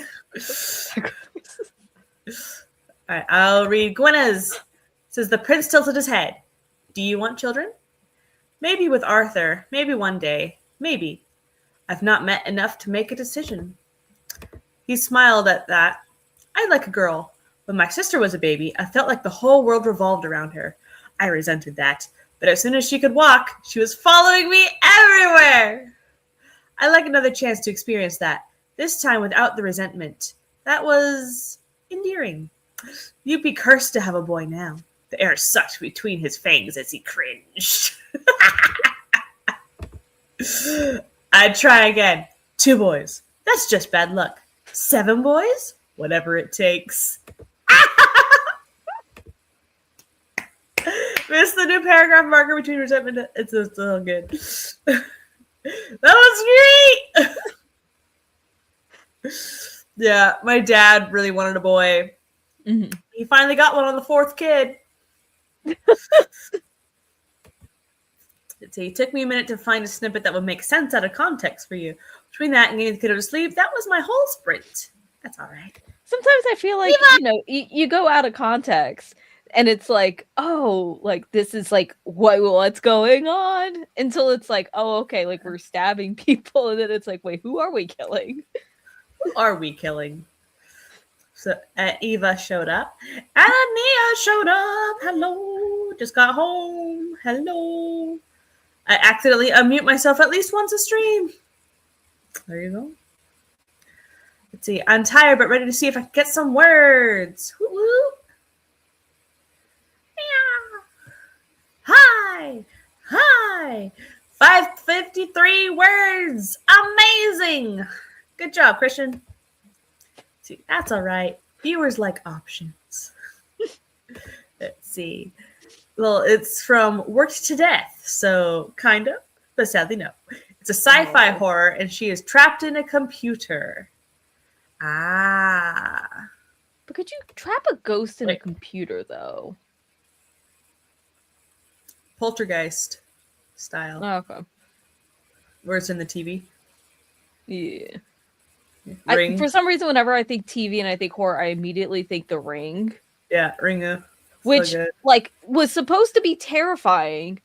All right, I'll read Gwynna's. It says, the prince tilted his head. Do you want children? Maybe with Arthur. Maybe one day. Maybe. I've not met enough to make a decision. He smiled at that. I'd like a girl. When my sister was a baby, I felt like the whole world revolved around her. I resented that. But as soon as she could walk, she was following me everywhere. I'd like another chance to experience that. This time without the resentment. That was endearing. You'd be cursed to have a boy now. The air sucked between his fangs as he cringed. I'd try again. 2 boys. That's just bad luck. 7 boys? Whatever it takes. Missed the new paragraph marker between resentment. It's so good. That was great. Yeah, my dad really wanted a boy. Mm-hmm. He finally got one on the 4th kid. It took me a minute to find a snippet that would make sense out of context for you. Between that and getting the kiddo to sleep, that was my whole sprint. That's all right. Sometimes I feel like, you go out of context and it's like, oh, like this is like what's going on, until it's like, oh, okay, like we're stabbing people, and then it's like, wait, who are we killing? Who are we killing? So Eva showed up. Ania showed up. Hello. Just got home. Hello. I accidentally unmute myself at least once a stream. There you go. Let's see. I'm tired but ready to see if I can get some words. Woo-woo. Yeah. Hi. Hi. 553 words. Amazing. Good job, Christian. See, that's all right. Viewers like options. Let's see. Well, it's from Worked to Death, so kind of, but sadly no. It's a sci-fi horror, and she is trapped in a computer. Ah. But could you trap a ghost in a computer, though? Poltergeist style. Oh, okay. Where it's in the TV. Yeah. Ring. For some reason, whenever I think TV and I think horror, I immediately think The Ring. Yeah, Ring. Which, like, was supposed to be terrifying,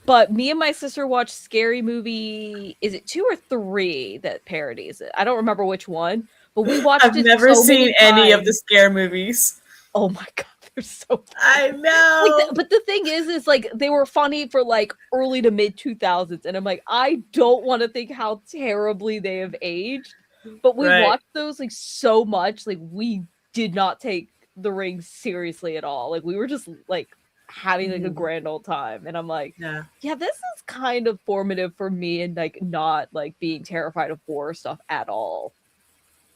but me and my sister watched Scary Movie, is it 2 or 3 that parodies it? I don't remember which one, but we watched I've never seen any of the scare movies. Oh my god, they're so funny. I know. Like but the thing is like, they were funny for, like, early to mid 2000s, and I'm like, I don't want to think how terribly they have aged, but we watched those, like, so much, like, we did not take The Ring seriously at all. Like, we were just like having like a grand old time, and I'm like, yeah, this is kind of formative for me, and like not like being terrified of horror stuff at all.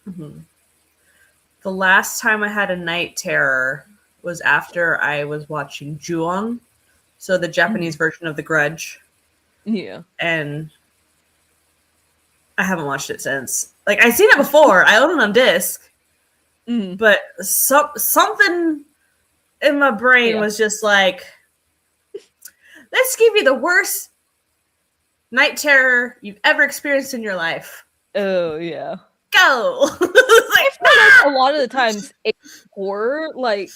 Mm-hmm. The last time I had a night terror was after I was watching Ju-on, so the Japanese version of The Grudge. Yeah, and I haven't watched it since. Like, I've seen it before. I own it on disc. But something in my brain was just like, let's give you the worst night terror you've ever experienced in your life. Oh yeah. Go. It's I like, feel like a lot of the times horror, like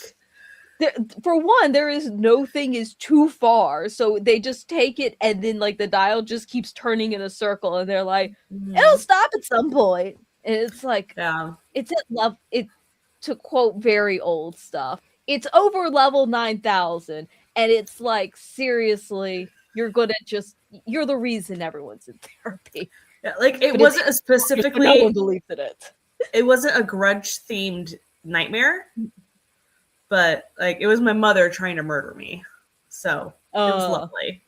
for one, there is no thing is too far, so they just take it, and then like the dial just keeps turning in a circle, and they're like, it'll stop at some point, and it's like, yeah. it's at love. It to quote very old stuff. It's over level 9,000, and it's like seriously, you're the reason everyone's in therapy. Yeah, like it But wasn't a no specifically one believes in it. it wasn't a grudge themed nightmare, but like it was my mother trying to murder me. So it was lovely.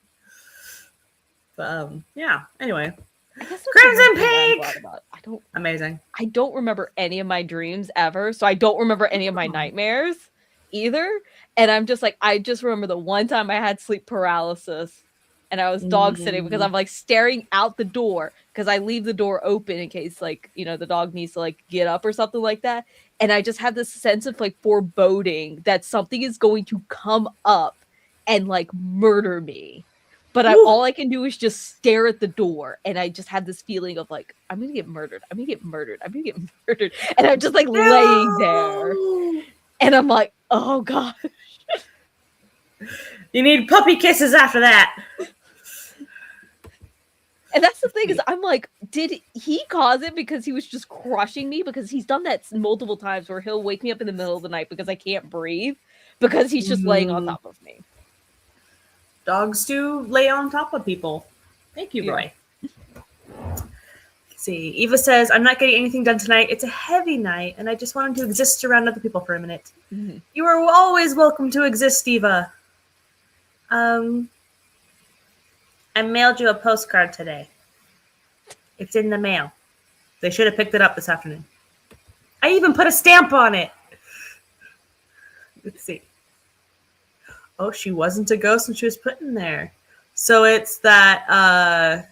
But yeah, anyway. I guess that's Crimson the one thing I'm Peak! glad about. Amazing. I don't remember any of my dreams ever, so I don't remember any of my nightmares either. And I'm just like, I just remember the one time I had sleep paralysis and I was dog sitting because I'm like staring out the door because I leave the door open in case like, you know, the dog needs to like get up or something like that. And I just have this sense of like foreboding that something is going to come up and like murder me. But all I can do is just stare at the door, and I just had this feeling of like, I'm gonna get murdered. I'm gonna get murdered. I'm gonna get murdered. And I'm just like laying there, and I'm like, oh gosh. You need puppy kisses after that. And that's the thing is, I'm like, did he cause it because he was just crushing me? Because he's done that multiple times where he'll wake me up in the middle of the night because I can't breathe because he's just laying on top of me. Dogs do lay on top of people. Thank you, Roy. Let's see. Eva says, I'm not getting anything done tonight. It's a heavy night, and I just wanted to exist around other people for a minute. Mm-hmm. You are always welcome to exist, Eva. I mailed you a postcard today. It's in the mail. They should have picked it up this afternoon. I even put a stamp on it. Let's see. Oh, she wasn't a ghost when she was put in there. So it's that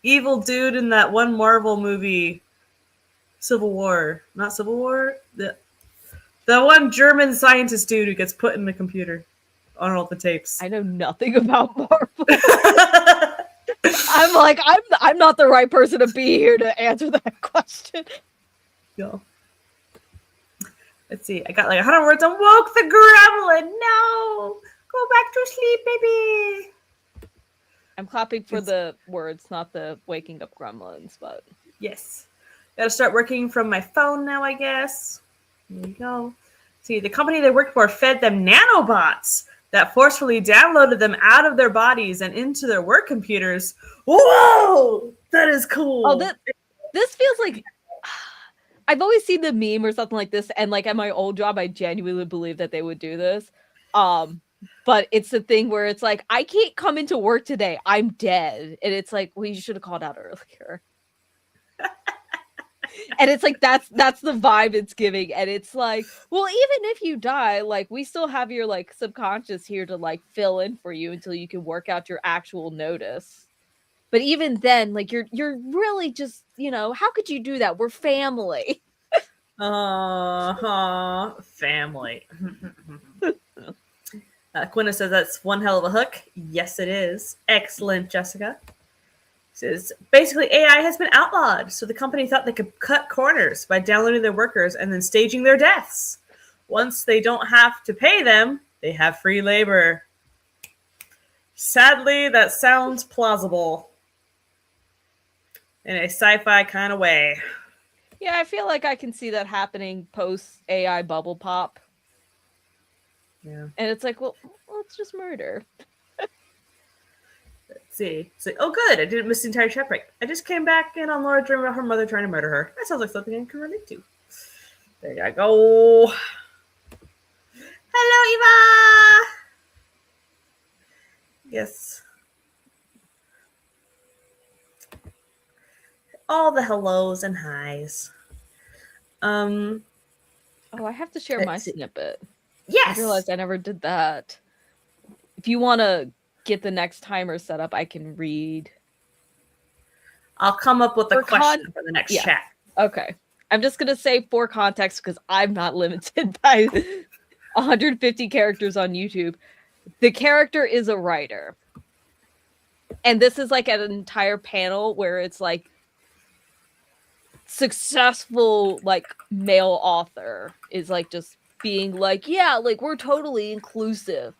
evil dude in that one Marvel movie, Civil War. Not Civil War. The one German scientist dude who gets put in the computer on all the tapes. I know nothing about Marvel. I'm like, I'm not the right person to be here to answer that question. No. Let's see. I got like 100 words on woke the gremlin. No. Go back to sleep, baby. I'm clapping for the words, not the waking up gremlins, but yes. Gotta start working from my phone now, I guess. There you go. See, the company they worked for fed them nanobots that forcefully downloaded them out of their bodies and into their work computers. Whoa! That is cool. Oh, this feels like I've always seen the meme or something like this, and like at my old job, I genuinely believe that they would do this. But it's the thing where it's like, I can't come into work today. I'm dead. And it's like, well, you should have called out earlier. And it's like, that's the vibe it's giving. And it's like, well, even if you die, like we still have your like subconscious here to like fill in for you until you can work out your actual notice. But even then, like you're really just, you know, how could you do that? We're family. Family. Quinna says that's one hell of a hook. Yes, it is. Excellent, Jessica. Says basically AI has been outlawed, so the company thought they could cut corners by downloading their workers and then staging their deaths. Once they don't have to pay them, they have free labor. Sadly, that sounds plausible in a sci-fi kind of way. Yeah, I feel like I can see that happening post AI bubble pop. Yeah. And it's like, well, let's just murder. Let's see. It's like, oh, good. I didn't miss the entire chat break. I just came back in on Laura dreaming about her mother trying to murder her. That sounds like something I can relate to. There you go. Hello, Eva. Yes. All the hellos and highs. Oh, I have to share my snippet. Yes. I realized I never did that. If you want to get the next timer set up, I can read. I'll come up with a question for the next chat. Okay. I'm just going to say for context because I'm not limited by 150 characters on YouTube. The character is a writer. And this is like an entire panel where it's like successful like male author is like just being like, yeah, like we're totally inclusive.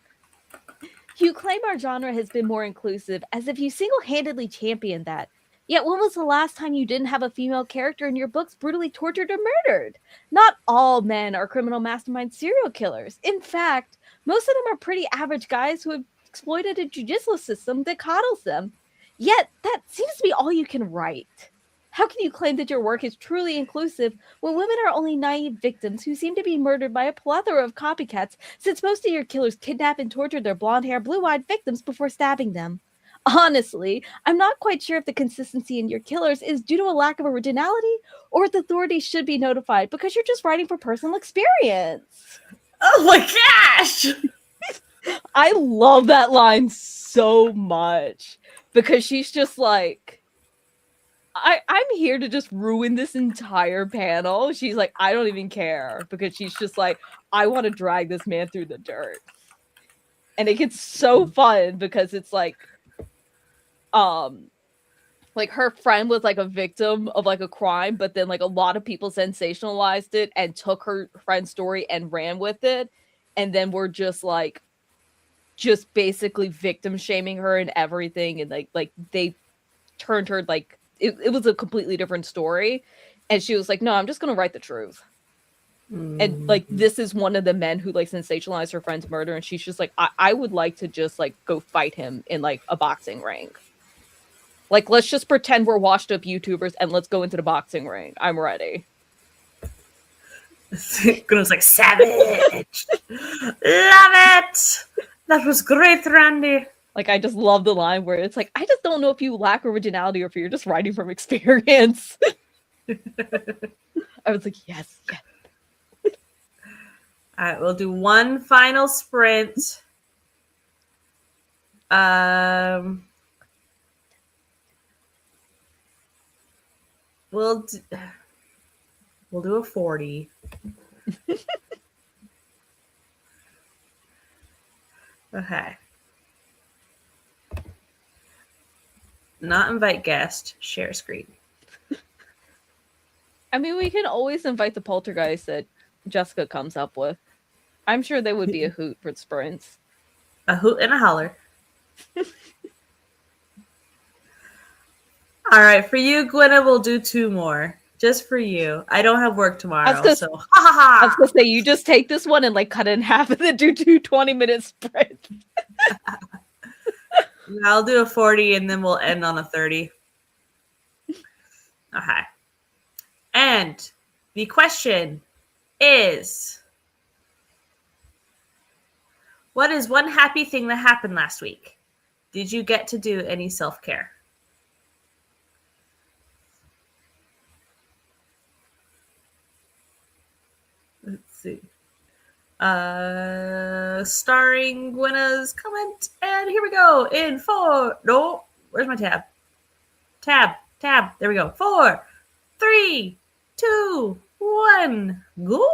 You claim our genre has been more inclusive as if you single-handedly championed that. Yet when was the last time you didn't have a female character in your books brutally tortured or murdered? Not all men are criminal mastermind serial killers. In fact, most of them are pretty average guys who have exploited a judicial system that coddles them. Yet that seems to be all you can write. How can you claim that your work is truly inclusive when women are only naive victims who seem to be murdered by a plethora of copycats, since most of your killers kidnap and torture their blonde-haired, blue-eyed victims before stabbing them? Honestly, I'm not quite sure if the consistency in your killers is due to a lack of originality or if the authorities should be notified because you're just writing for personal experience. Oh my gosh! I love that line so much because she's just like, I'm here to just ruin this entire panel. She's like, I don't even care because she's just like, I want to drag this man through the dirt. And it gets so fun because it's like her friend was like a victim of like a crime, but then like a lot of people sensationalized it and took her friend's story and ran with it. And then we're just like, just basically victim shaming her and everything. And like they turned her like, it was a completely different story. And she was like, no, I'm just going to write the truth. And like, this is one of the men who like sensationalized her friend's murder. And she's just like, I would like to just like go fight him in like a boxing ring. Like, let's just pretend we're washed up YouTubers and let's go into the boxing ring. I'm ready. Gunna's like, savage. Love it. That was great, Randy. Like, I just love the line where it's like, I just don't know if you lack originality or if you're just writing from experience. I was like, yes. All right, we'll do one final sprint. We'll do a 40. Okay. Not invite guest, share screen. I mean, we can always invite the poltergeist that Jessica comes up with. I'm sure they would be a hoot for sprints. A hoot and a holler. All right, for you, Gwenna, we'll do 2 more. Just for you. I don't have work tomorrow, so ha ha ha. I was gonna say, you just take this one and like cut it in half and then do 2 20-minute sprints. I'll do a 40 and then we'll end on a 30. Okay. And the question is, what is one happy thing that happened last week? Did you get to do any self-care? Let's see. Starring Gwenna's comment. And here we go. In 4. No. Where's my tab? Tab. There we go. 4, 3, 2, 1. Go.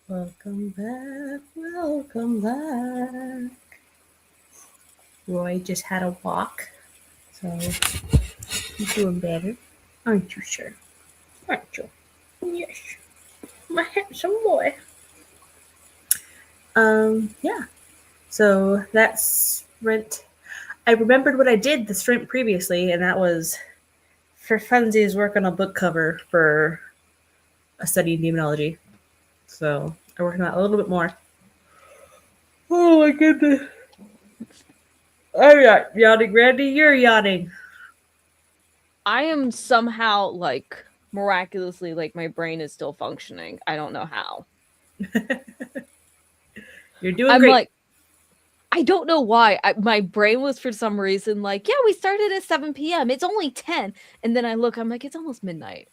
Welcome back. Welcome back. Roy just had a walk, so he's doing better. Aren't you, sir? Aren't you? Yes. My handsome boy. Yeah. So that's Sprint. I remembered what I did the Sprint previously, and that was for funsies work on a book cover for a study in demonology. So I worked on that a little bit more. Oh my goodness. I'm not yawning, Randy. You're yawning. I am somehow like miraculously like my brain is still functioning. I don't know how. You're doing I'm great. like, I don't know why. My brain was for some reason like, yeah, we started at 7 p.m. It's only 10. And then I look, I'm like, it's almost midnight.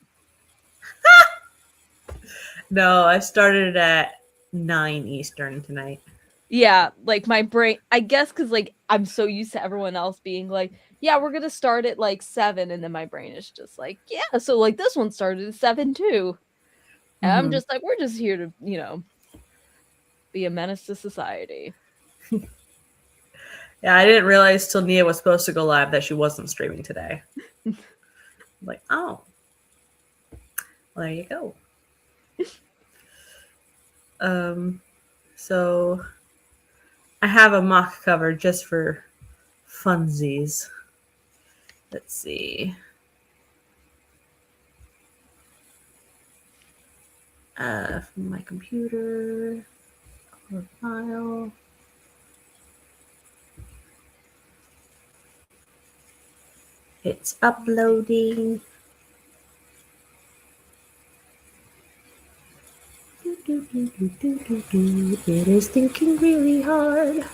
No, I started at 9 Eastern tonight. Yeah, like my brain, I guess because like I'm so used to everyone else being like, yeah, we're gonna start at like 7, and then my brain is just like, yeah, so like this one started at 7 too. And I'm just like, we're just here to, be a menace to society. Yeah, I didn't realize till Nia was supposed to go live that she wasn't streaming today. Like, oh. Well, there you go. So I have a mock cover just for funsies. Let's see. From my computer, file. It's uploading. It is thinking really hard.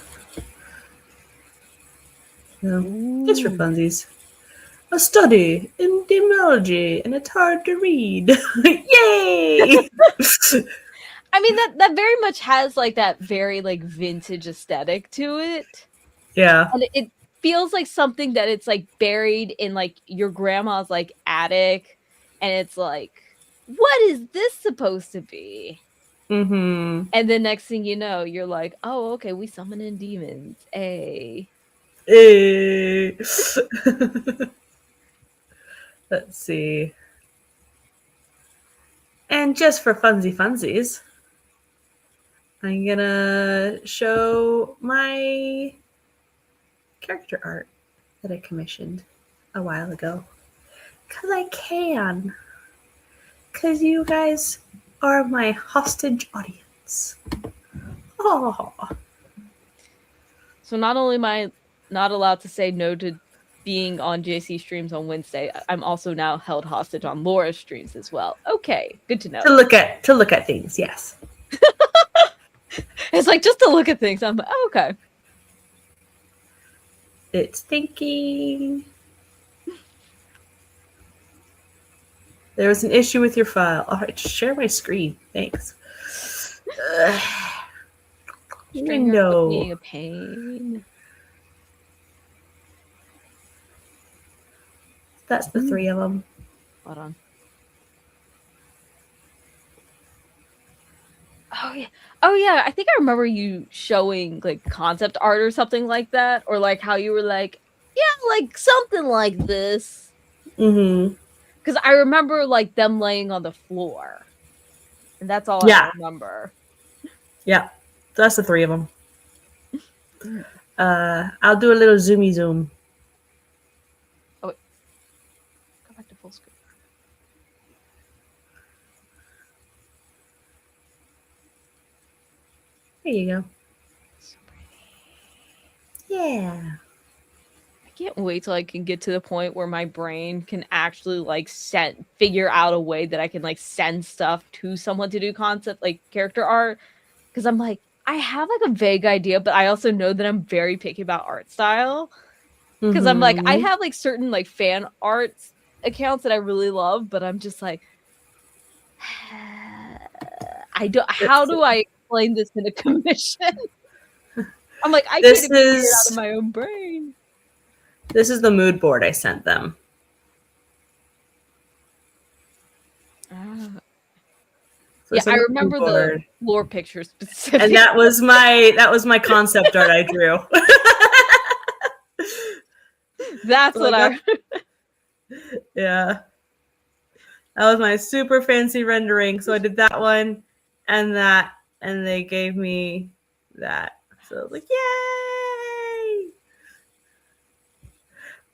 So, just for funsies. A study in demonology, and it's hard to read. Yay! I mean, that very much has like that very like vintage aesthetic to it. Yeah. And it feels like something that it's like buried in like your grandma's like attic, and it's like, what is this supposed to be? Mm-hmm. And the next thing you know, you're like, oh, okay, we summon in demons. Hey. Let's see. And just for funsies, I'm gonna show my character art that I commissioned a while ago. Because I can. Because you guys are my hostage audience. Oh. So not only am I not allowed to say no to being on JC streams on Wednesday, I'm also now held hostage on Laura's streams as well. Okay, good to know. To look at things, yes. It's like just to look at things. I'm like, oh, okay. It's thinking. There was an issue with your file. All right, share my screen. Thanks. No. Being a pain. That's the 3 of them. Hold on. Oh yeah. I think I remember you showing like concept art or something like that, or like how you were like, yeah, like something like this. Mm-hmm. Because I remember like them laying on the floor, and that's all I remember. Yeah, that's the 3 of them. I'll do a little zoomy zoom. Oh, wait. Go back to full screen. There you go. So pretty. Yeah. I can't wait till I can get to the point where my brain can actually like figure out a way that I can like send stuff to someone to do concept like character art. Because I'm like, I have like a vague idea, but I also know that I'm very picky about art style. Because I'm like, I have like certain like fan arts accounts that I really love, but I'm just like, how do I explain this in a commission. I'm like, I This can't even figure it is- out in my own brain. This is the mood board I sent them. So Yeah, sent I them remember mood the board. lore picture specifically. And that was my concept art I drew. That's So what I I. got- Yeah. That was my super fancy rendering. So I did that one and that, and they gave me that. So I was like, yay!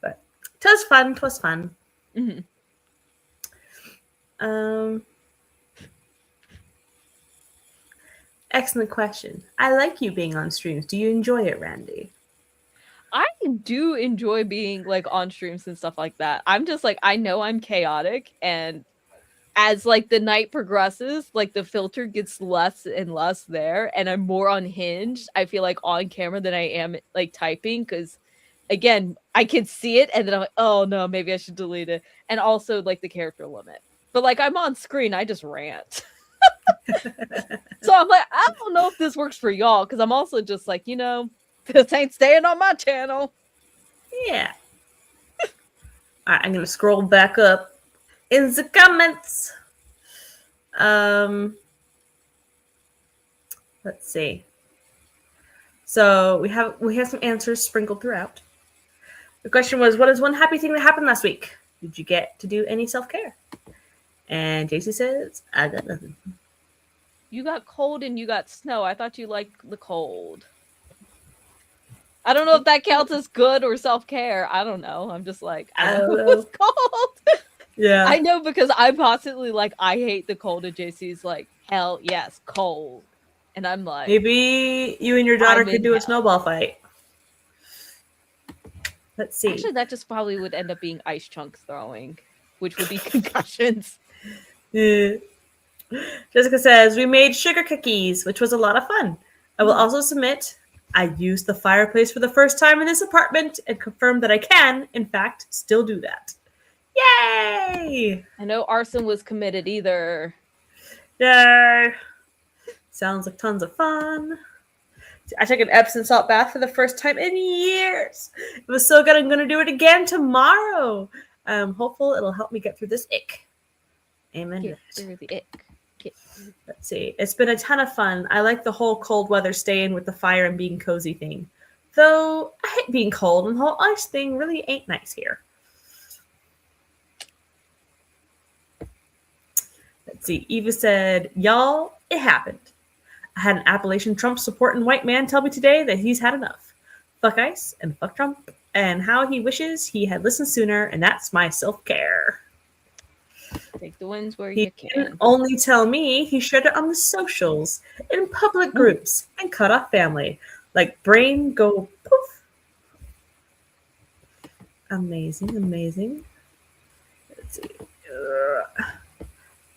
But it was fun. Mhm. Excellent question. I like you being on streams. Do you enjoy it, Randy? I do enjoy being like on streams and stuff like that. I'm just like, I know I'm chaotic, and as like the night progresses, like the filter gets less and less there, and I'm more unhinged. I feel like on camera than I am like typing, because again, I can see it and then I'm like, oh no, maybe I should delete it. And also like the character limit. But like I'm on screen, I just rant. So I'm like, I don't know if this works for y'all, because I'm also just like, this ain't staying on my channel. Yeah. All right, I'm gonna scroll back up in the comments. Let's see. So we have some answers sprinkled throughout. The question was, what is one happy thing that happened last week? Did you get to do any self-care? And JC says, I got nothing. You got cold and you got snow. I thought you liked the cold. I don't know if that counts as good or self-care. I don't know. I'm just like, I know it was cold. Yeah. I know, because I'm constantly like, I hate the cold, and JC's like, hell yes, cold. And I'm like, Maybe you and your daughter I'm could in do a hell. snowball fight. Let's see. Actually, that just probably would end up being ice chunks throwing, which would be concussions. Yeah. Jessica says, we made sugar cookies, which was a lot of fun. I will also submit, I used the fireplace for the first time in this apartment and confirmed that I can, in fact, still do that. Yay! I know arson was committed either. Yay! Sounds like tons of fun. I took an Epsom salt bath for the first time in years. It was so good. I'm going to do it again tomorrow. Hopeful it'll help me get through this ick. Amen. Get through the ick. Let's see. It's been a ton of fun. I like the whole cold weather staying with the fire and being cozy thing. Though I hate being cold, and the whole ice thing really ain't nice here. Let's see. Eva said, y'all, it happened. I had an Appalachian Trump supporting white man tell me today that he's had enough. Fuck ICE and fuck Trump, and how he wishes he had listened sooner, and that's my self-care. Take the wins where He you can can. only tell me he shared it on the socials, in public groups, and cut off family. Like brain go poof. Amazing, amazing. Let's see.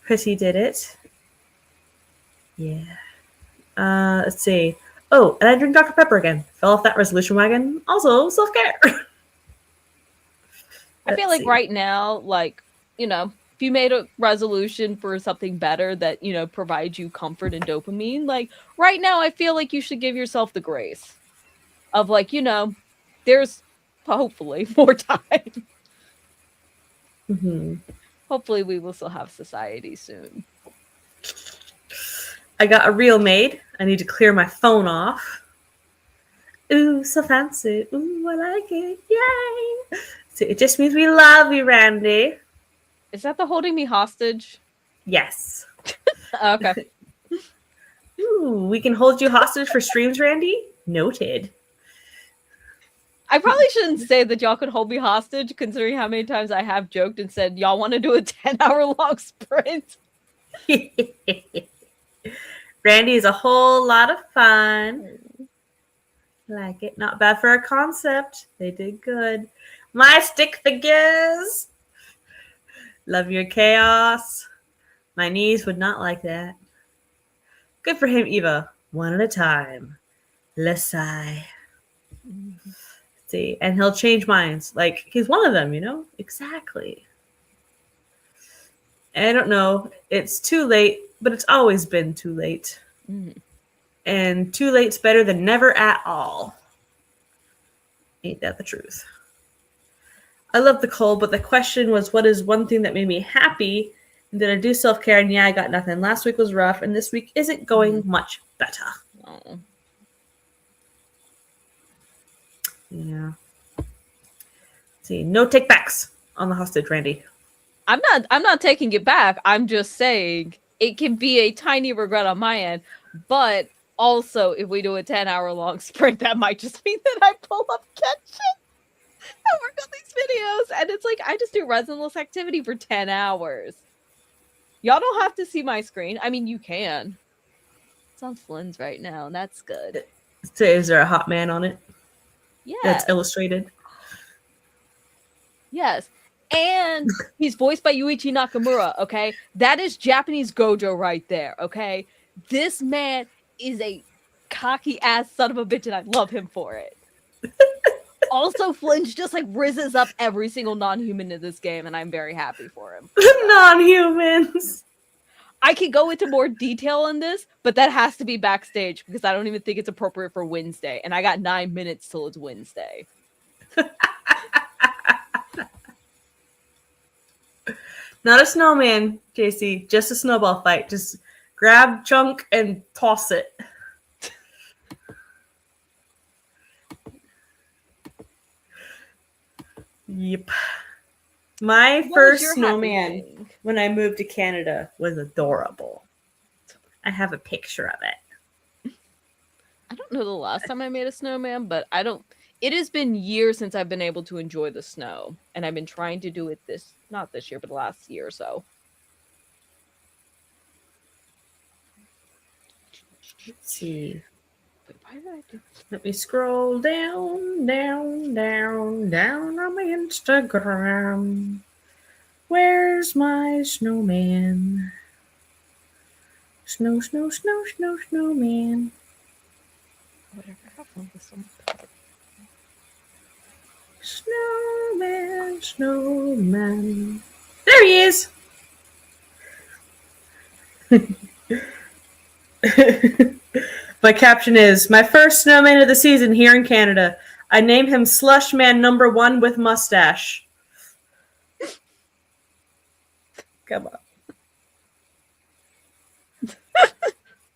Chrissy did it. Yeah. Let's see. Oh, and I drink Dr. Pepper again. Fell off that resolution wagon. Also, self-care. I feel like right now, like, if you made a resolution for something better that, provides you comfort and dopamine, like right now, I feel like you should give yourself the grace of like, there's hopefully more time. Mm-hmm. Hopefully we will still have society soon. I got a reel made. I need to clear my phone off. Ooh, so fancy. Ooh, I like it. Yay. So it just means we love you, Randy. Is that the holding me hostage? Yes. Okay. Ooh, we can hold you hostage for streams, Randy? Noted. I probably shouldn't say that y'all could hold me hostage, considering how many times I have joked and said, y'all want to do a 10-hour long sprint? Randy is a whole lot of fun. Like it. Not bad for a concept. They did good. My stick figures. Love your chaos. My knees would not like that. Good for him, Eva. One at a time. Let's sigh. See, and he'll change minds. Like, he's one of them, Exactly. I don't know. It's too late, but it's always been too late. Mm-hmm. And too late's better than never at all. Ain't that the truth? I love the cold, but the question was, what is one thing that made me happy? And did I do self-care? And yeah, I got nothing. Last week was rough, and this week isn't going much better. Oh. Yeah. Let's see, no take backs on the hostage, Randy. I'm not taking it back. I'm just saying it can be a tiny regret on my end, but also if we do a 10-hour long sprint, that might just mean that I pull up Genshin and work on these videos. And it's like I just do resinless activity for 10 hours. Y'all don't have to see my screen. I mean, you can. It's on Flynn's right now, and that's good. So is there a hot man on it? Yeah. That's illustrated? Yes. And he's voiced by Yuichi Nakamura, okay? That is Japanese Gojo right there, okay? This man is a cocky ass son of a bitch, and I love him for it. Also, Flinch just like rizzes up every single non-human in this game, and I'm very happy for him. Non-humans. I could go into more detail on this, but that has to be backstage because I don't even think it's appropriate for Wednesday, and I got 9 minutes till it's Wednesday. Not a snowman, JC. Just a snowball fight. Just grab Chunk and toss it. Yep. My first snowman when I moved to Canada was adorable. I have a picture of it. I don't know the last time I made a snowman, but it has been years since I've been able to enjoy the snow, and I've been trying to do it not this year, but the last year or so. Let's see. Wait, why did I do? Let me scroll down on my Instagram. Where's my snowman? Snowman. Whatever happened with some. Snowman. There he is. My caption is, my first snowman of the season here in Canada. I name him Slush Man number 1 with mustache. Come on.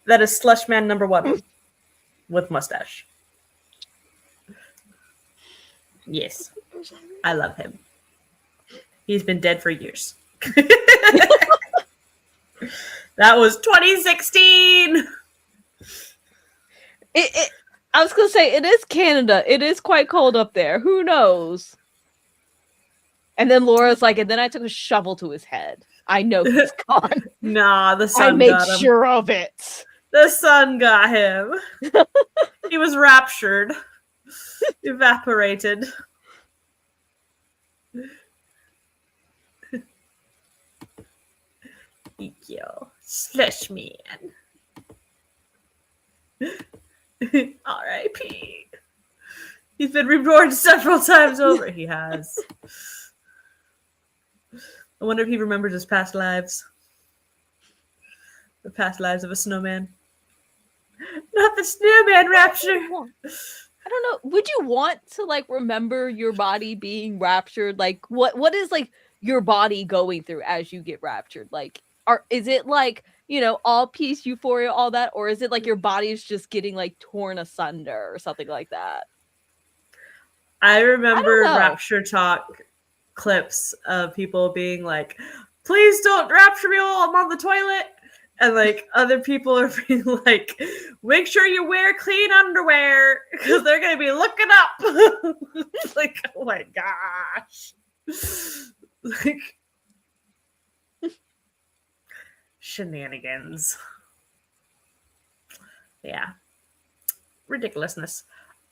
That is Slush Man number 1 with mustache. Yes. I love him. He's been dead for years. That was 2016. I was going to say, it is Canada. It is quite cold up there. Who knows? And then Laura's like, and then I took a shovel to his head. I know he's gone. Nah, the sun I made got him. sure of it. The sun got him. He was raptured. Evaporated. Yo, Slush Man. R.I.P. He's been reborn several times over. He has. I wonder if he remembers his past lives. The past lives of a snowman. Not the snowman rapture. I don't know. Would you want to like remember your body being raptured? Like what is like your body going through as you get raptured? Like is it like, you know, all peace, euphoria, all that, or is it like your body is just getting like torn asunder or something like that? I remember rapture talk clips of people being like, please don't rapture me while I'm on the toilet. And like other people are being like, make sure you wear clean underwear because they're going to be looking up. It's like, oh my gosh. Like, shenanigans. Yeah. Ridiculousness.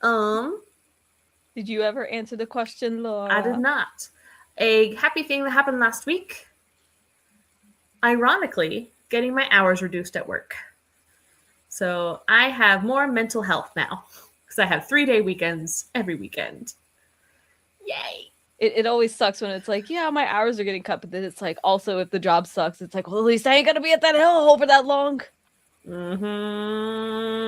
Did you ever answer the question, Laura? I did not. A happy thing that happened last week. Ironically, getting my hours reduced at work. So I have more mental health now because I have 3-day weekends every weekend. Yay. It always sucks when it's like, yeah, my hours are getting cut, but then it's like, also if the job sucks, it's like, well, at least I ain't gonna be at that hellhole for that long. Mm-hmm.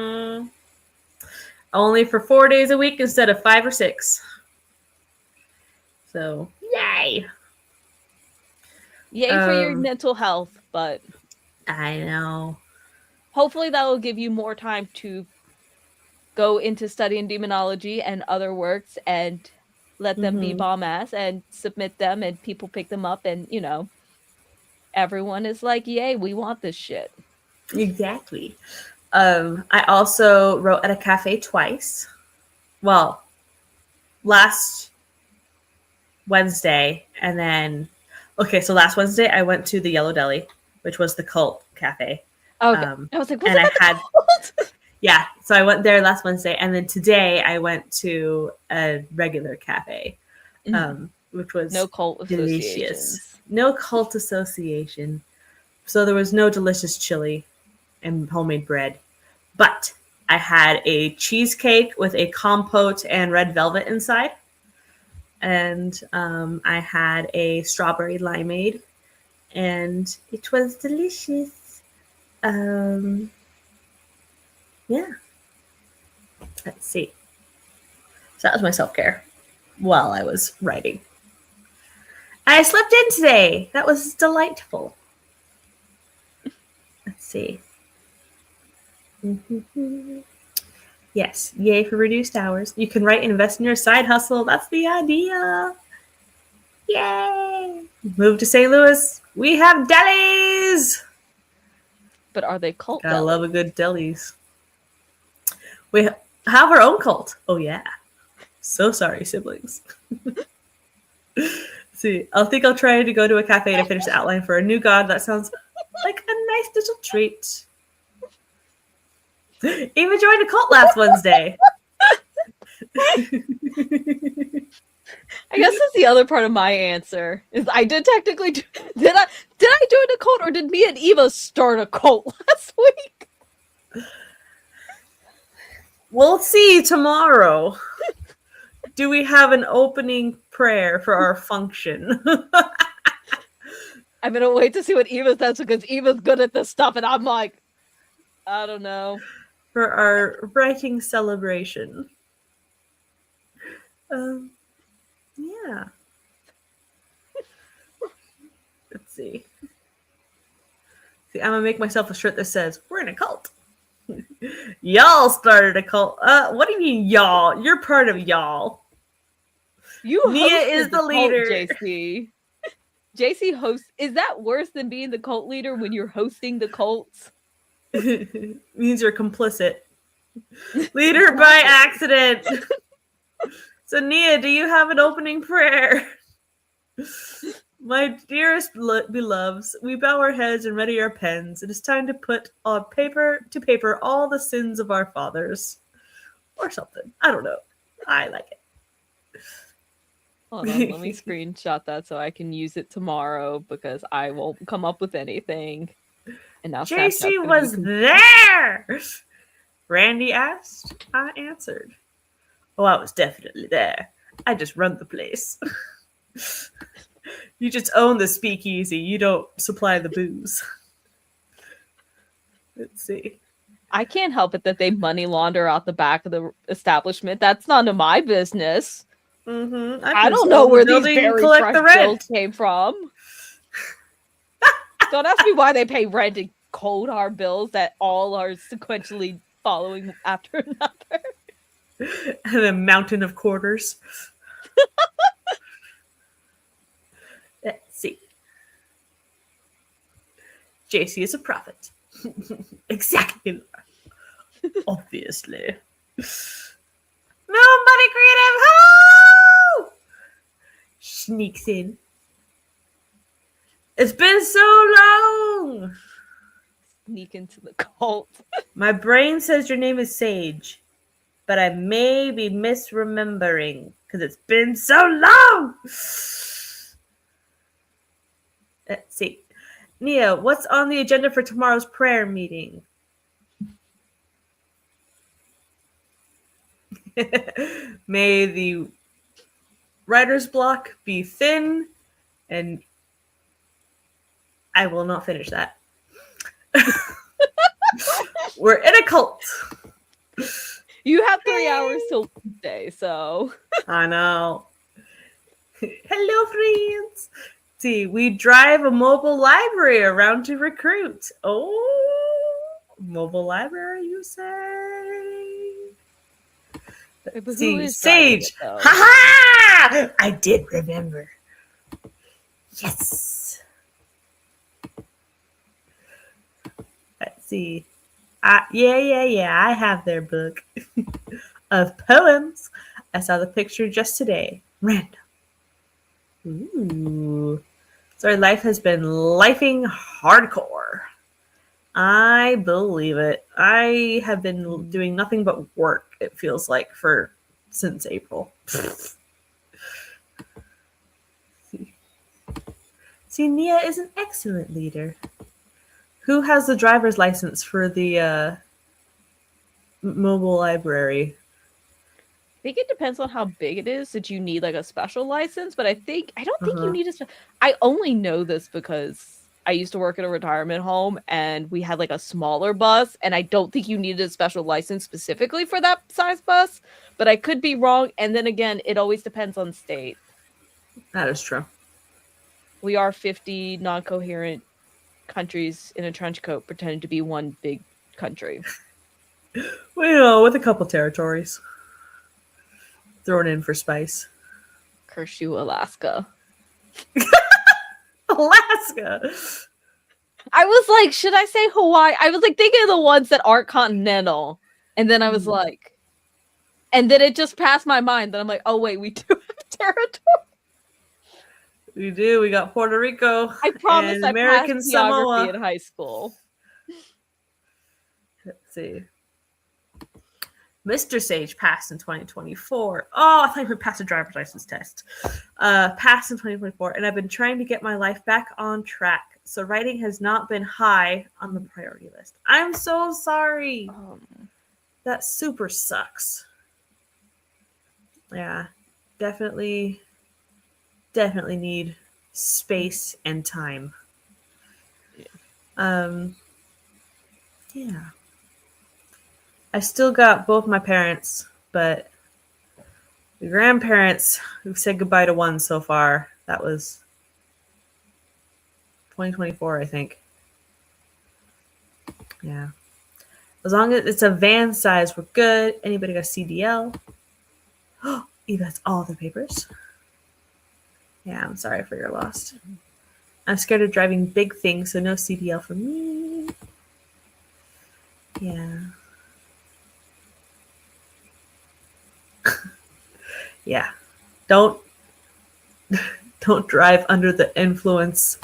Only for 4 days a week instead of 5 or 6. So, yay! Yay for your mental health, but I know. hopefully that will give you more time to go into studying demonology and other works and let them be bomb ass and submit them and people pick them up and everyone is like, yay, we want this shit. Exactly. I also wrote at a cafe twice. Well, last Wednesday, and then so last Wednesday I went to the Yellow Deli, which was the cult cafe. Okay. I was like, what's and about I had cult? yeah, so I went there last Wednesday, and then today I went to a regular cafe, which was no cult delicious. associations. No cult association. So there was no delicious chili and homemade bread, but I had a cheesecake with a compote and red velvet inside. And I had a strawberry limeade, and it was delicious. Yeah. Let's see. So that was my self-care while I was writing. I slept in today. That was delightful. Let's see. Yes, yay for reduced hours. You can write and invest in your side hustle. That's the idea. Yay! Move to St. Louis. We have delis. But are they cult? Gotta love a good delis. We have our own cult. Oh yeah. So sorry, siblings. See, I'll try to go to a cafe to finish the outline for a new god. That sounds like a nice little treat. Even joined a cult last Wednesday. I guess that's the other part of my answer. Is I did technically did I join a cult, or did me and Eva start a cult last week? We'll see tomorrow. Do we have an opening prayer for our function? I'm gonna wait to see what Eva says because Eva's good at this stuff, and I'm like, I don't know. For our writing celebration. Yeah. Let's see. I'm gonna make myself a shirt that says, "We're in a cult." Y'all started a cult. What do you mean, y'all? You're part of y'all. Nia is the leader. JC. JC hosts. Is that worse than being the cult leader when you're hosting the cults? Means you're complicit. Leader by accident. So, Nia, do you have an opening prayer? My dearest beloveds, we bow our heads and ready our pens. It is time to put on paper all the sins of our fathers. Or something. I don't know. I like it. Hold on, let me screenshot that so I can use it tomorrow because I won't come up with anything. And now JC was there! Randy asked. I answered. Oh, I was definitely there. I just run the place. You just own the speakeasy. You don't supply the booze. Let's see. I can't help it that they money launder out the back of the establishment. That's none of my business. Mm-hmm. I don't know where these very fresh bills came from. Don't ask me why they pay rent and cold hard bills that all are sequentially following after another. And a mountain of quarters. Let's see. JC is a prophet. Exactly. Obviously. Nobody creative. Ho! Sneaks in. It's been so long. Sneak into the cult. My brain says your name is Sage, but I may be misremembering because it's been so long. Let's see. Nia, what's on the agenda for tomorrow's prayer meeting? May the writer's block be thin, and I will not finish that. We're in a cult. You have 3 hours till Wednesday, so I know. Hello, friends. See, we drive a mobile library around to recruit. Oh, mobile library, you say? but who See, is driving Sage. it, though? Ha ha! I did remember. Yes. Let's see. Yeah. I have their book of poems. I saw the picture just today. Random. Ooh. Sorry, life has been lifing hardcore. I believe it. I have been doing nothing but work, it feels like, since April. See, Nia is an excellent leader. Who has the driver's license for the mobile library? I think it depends on how big it is that you need like a special license, but I don't think you need I only know this because I used to work at a retirement home and we had like a smaller bus, and I don't think you needed a special license specifically for that size bus, but I could be wrong. And then again, it always depends on state. That is true. We are 50 non-coherent countries in a trench coat pretending to be one big country. Well, with a couple territories thrown in for spice. Curse you, Alaska. Alaska. I was like, should I say Hawaii? I was like thinking of the ones that aren't continental. And then I was like, and then it just passed my mind that I'm like, oh wait, we do have territory. We do. We got Puerto Rico. I promise and I American passed geography Samoa in high school. Let's see. Mr. Sage passed in 2024. Oh, I thought you passed a driver's license test. Passed in 2024, and I've been trying to get my life back on track. So writing has not been high on the priority list. I'm so sorry. That super sucks. Yeah, definitely need space and time. Yeah. I still got both my parents, but the grandparents, we've said goodbye to one so far. That was 2024, I think. Yeah. As long as it's a van size, we're good. Anybody got CDL? Oh, Eva has all the papers. Yeah, I'm sorry for your loss. I'm scared of driving big things, so no CDL for me. Yeah. Yeah. Don't drive under the influence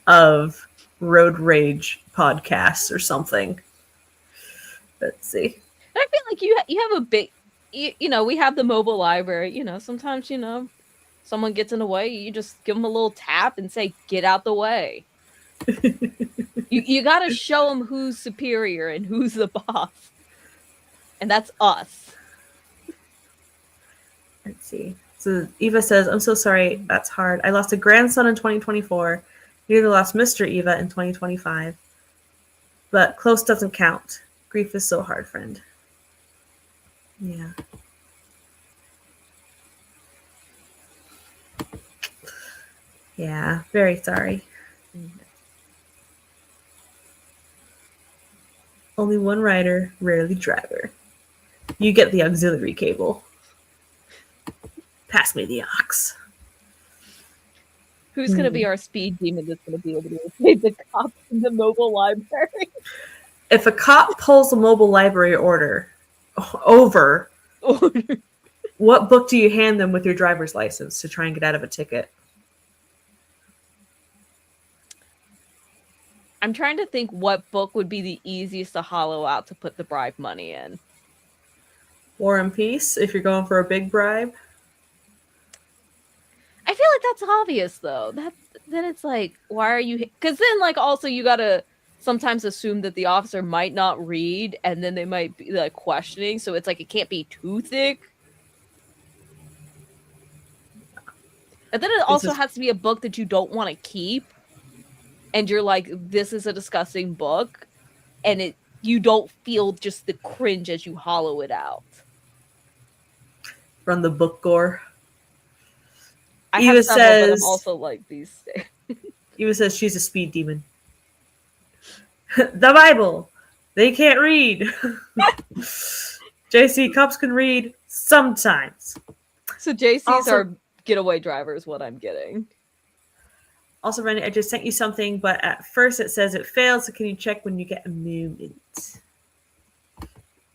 of road rage podcasts or something. Let's see. I feel like you have a big, you know, we have the mobile library. You know, sometimes, you know, someone gets in the way, you just give them a little tap and say, get out the way. you got to show them who's superior and who's the boss. And that's us. Let's see. So Eva says, I'm so sorry. That's hard. I lost a grandson in 2024. Nearly lost Mr. Eva in 2025. But close doesn't count. Grief is so hard, friend. Yeah. Yeah, very sorry. Only one rider, rarely driver. You get the auxiliary cable. Pass me the ox. Who's going to be our speed demon that's going to be able to save the cops in the mobile library? If a cop pulls a mobile library order over, what book do you hand them with your driver's license to try and get out of a ticket? I'm trying to think what book would be the easiest to hollow out to put the bribe money in. War and Peace, if you're going for a big bribe. I feel like that's obvious, though. Then it's like, why are you... Because then, like, also you gotta sometimes assume that the officer might not read, and then they might be, like, questioning, so it's like it can't be too thick. And then it also has to be a book that you don't want to keep, and you're like, this is a disgusting book, and you don't feel just the cringe as you hollow it out. From the book gore. I Eva have several, but I'm says- also like these. Eva says she's a speed demon. The Bible. They can't read. JC, cops can read sometimes. So JC's Also- our getaway driver is what I'm getting. Also, Randy, I just sent you something, but at first it says it failed, so can you check when you get a moment?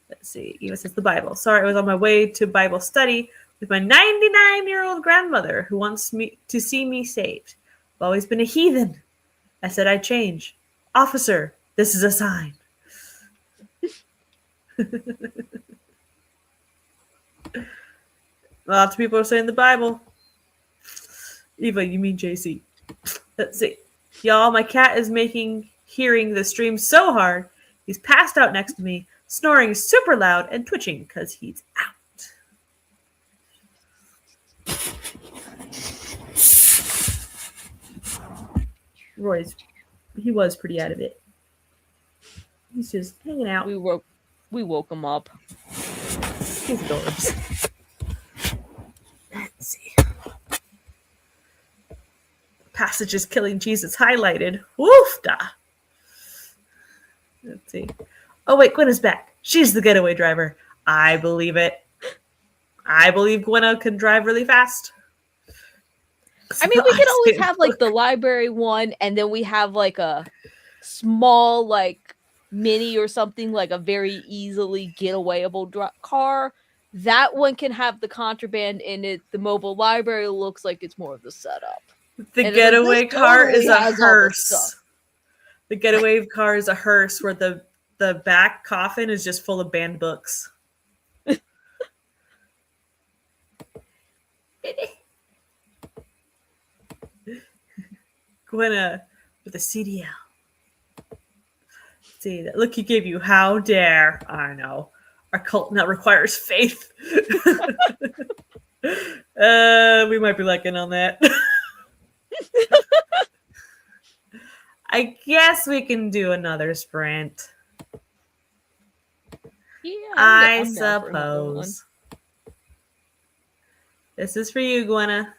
Let's see. Eva says the Bible. Sorry, I was on my way to Bible study with my 99-year-old grandmother who wants me to see me saved. I've always been a heathen. I said I'd change. Officer, this is a sign. Lots of people are saying the Bible. Eva, you mean JC. Let's see. Y'all, my cat is making hearing the stream so hard, he's passed out next to me, snoring super loud and twitching because he's out. He was pretty out of it. He's just hanging out. We woke him up. He's adorbs. Let's see. Passages killing Jesus highlighted. Woofda. Let's see. Oh wait, Gwen is back. She's the getaway driver. I believe it. I believe Gwenna can drive really fast. I mean, we could always have like the library one, and then we have like a small like mini or something, like a very easily getawayable car. That one can have the contraband in it. The mobile library looks like it's more of the setup. The And getaway this car totally is a has all the hearse. stuff. The getaway car is a hearse where the back coffin is just full of banned books. Gwenna with a CDL. See that look he gave you. How dare. I know. Our cult nut requires faith. We might be lacking on that. I guess we can do another sprint. Yeah, I I'm down for another one. suppose. This is for you, Gwenna.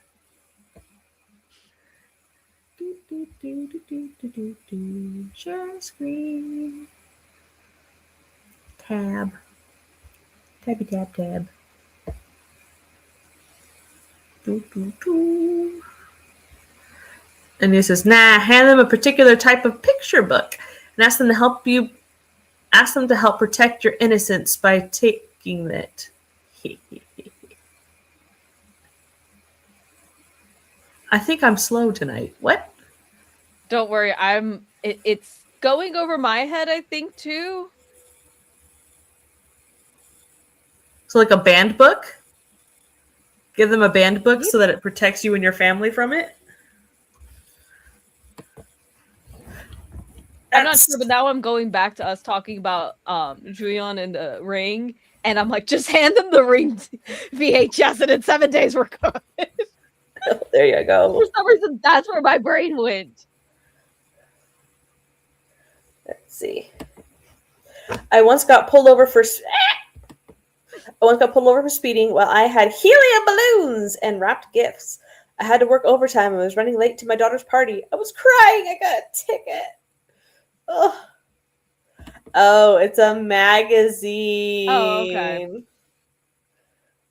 Share screen. Tab. Tabby tab tab. And he says, nah, hand them a particular type of picture book and ask them to help protect your innocence by taking it. I think I'm slow tonight. What? Don't worry, it's going over my head, I think, too. So like a banned book? Give them a banned book so that it protects you and your family from it? I'm not sure, but now I'm going back to us talking about Julian and the ring, and I'm like, just hand them the ring VHS, and in 7 days we're good. There you go. For some reason, that's where my brain went. Let's see. I once got pulled over for speeding while I had helium balloons and wrapped gifts. I had to work overtime and was running late to my daughter's party. I was crying. I got a ticket. Oh, it's a magazine. Oh, okay.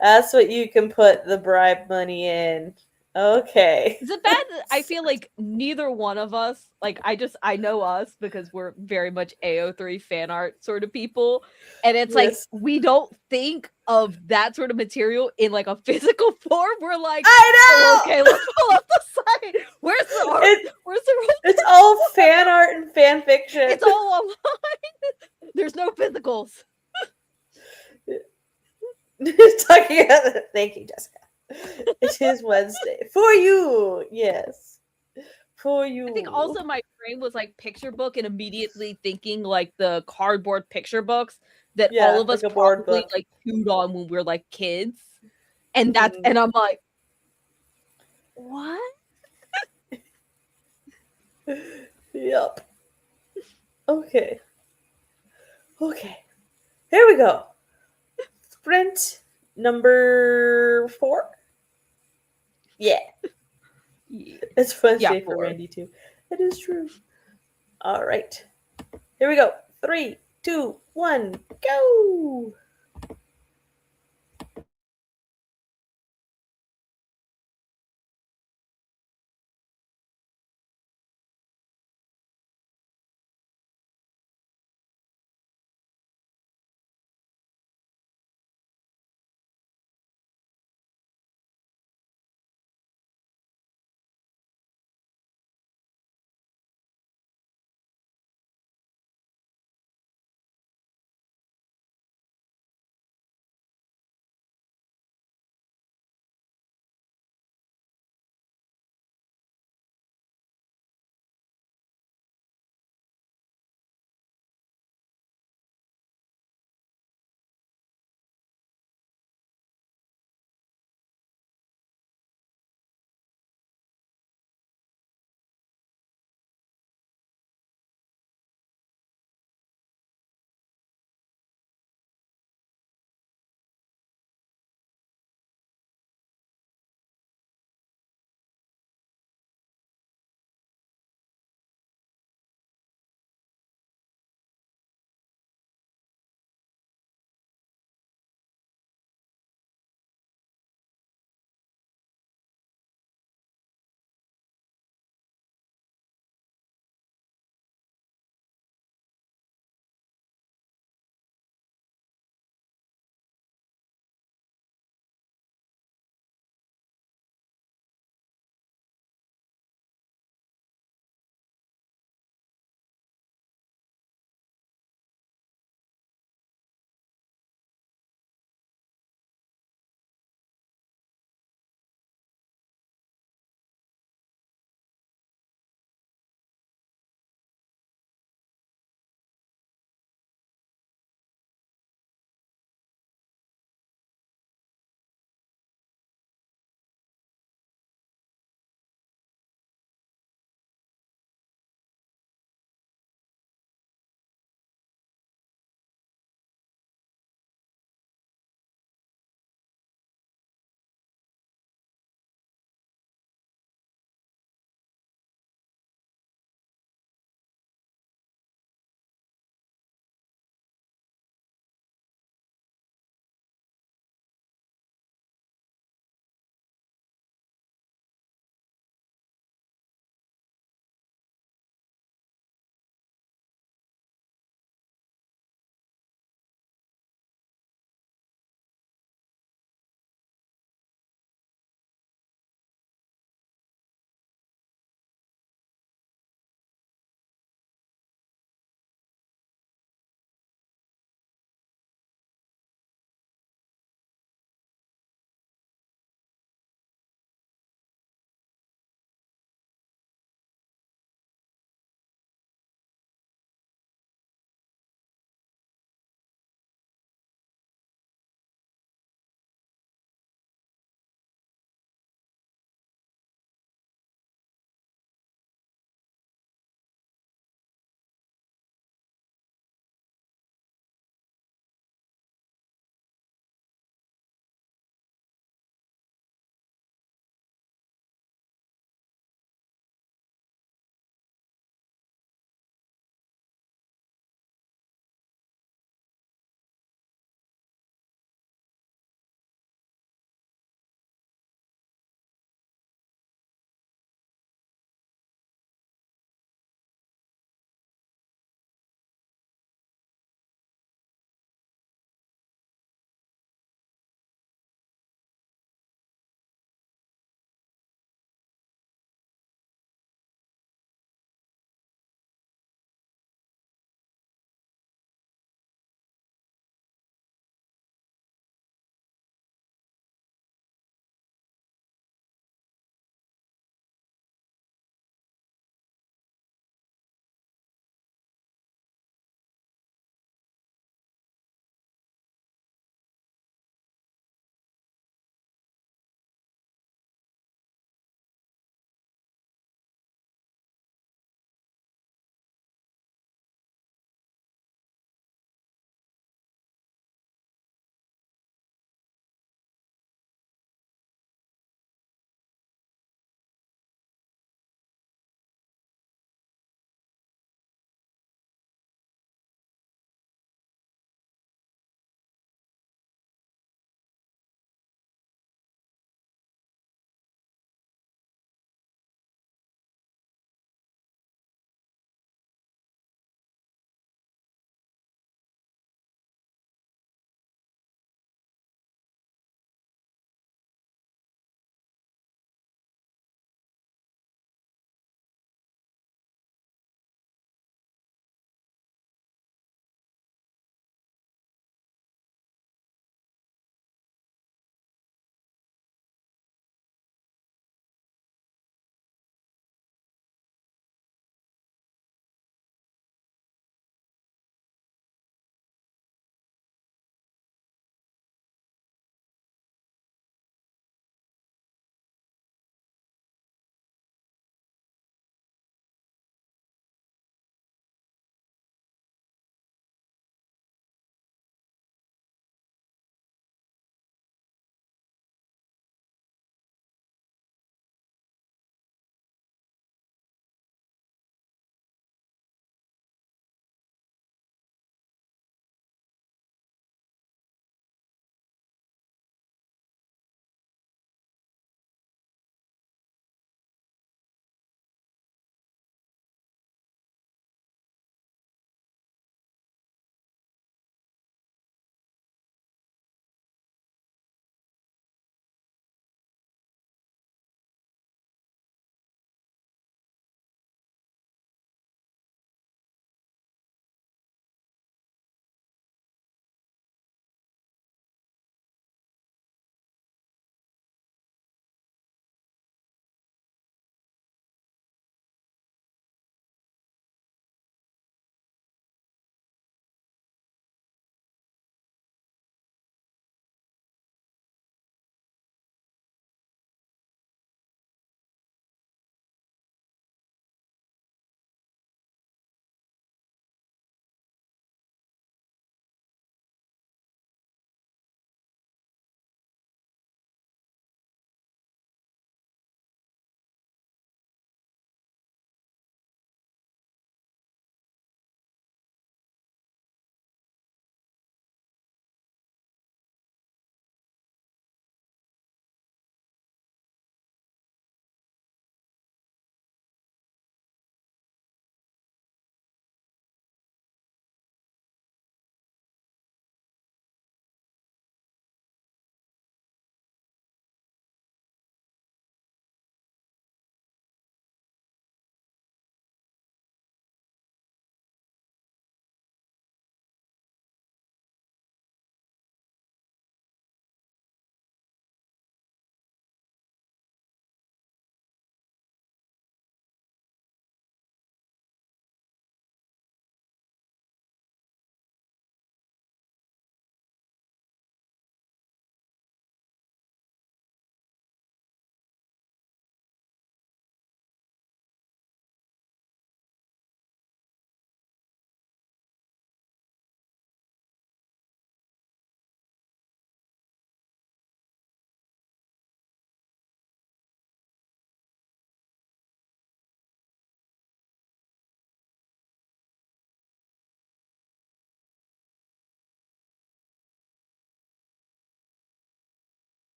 That's what you can put the bribe money in. Okay. Is it bad that I feel like neither one of us, like I know us because we're very much AO3 fan art sort of people. And it's like we don't think of that sort of material in like a physical form. We're like, I know. Oh, okay, let's pull up the site. Where's the art? Where's the It's all fan art and fan fiction. It's all online. There's no physicals. Talking about thank you, Jessica. It is Wednesday. For you. Yes. For you. I think also my brain was like picture book and immediately thinking like the cardboard picture books that all of us probably like chewed on when we were like kids. And that's and I'm like, what? Yep. Okay. Okay. Here we go. Sprint number 4. Yeah. Yeah. It's fun Yeah, shape for 4. Randy too. It is true. All right. Here we go. 3, 2, 1, go.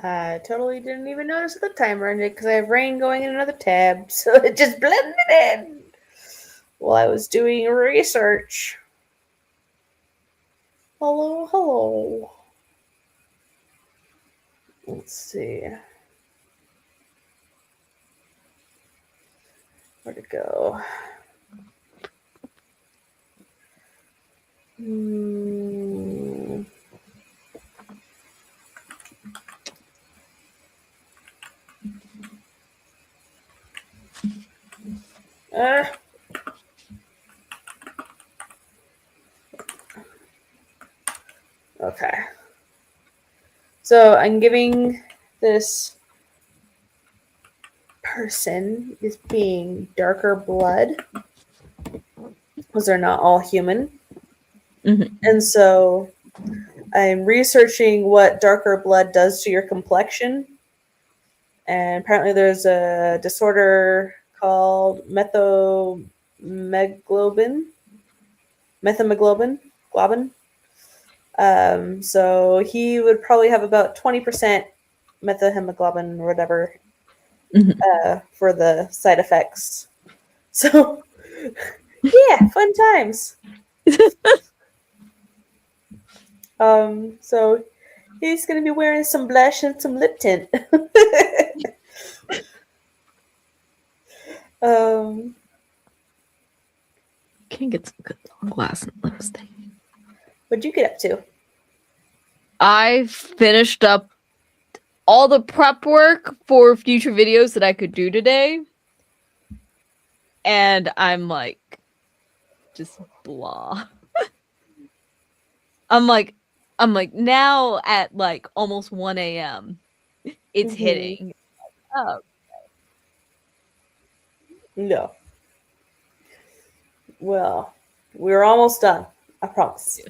I totally didn't even notice the timer ended because I have rain going in another tab, so it just blended in while I was doing research. Hello, hello. Let's see. Where'd it go? Hmm. Uh, okay. So I'm giving this person this being darker blood because they're not all human. Mhm. And so I'm researching what darker blood does to your complexion. And apparently there's a disorder called methahemoglobin. So he would probably have about 20% methemoglobin or whatever for the side effects. So, yeah, fun times. So he's gonna be wearing some blush and some lip tint. Can get some good long lasting lipstick. What'd you get up to? I finished up all the prep work for future videos that I could do today. And I'm like, just blah. I'm like now at like almost 1 a.m. It's Mhm. hitting. Oh, No. Well, we're almost done. I promise.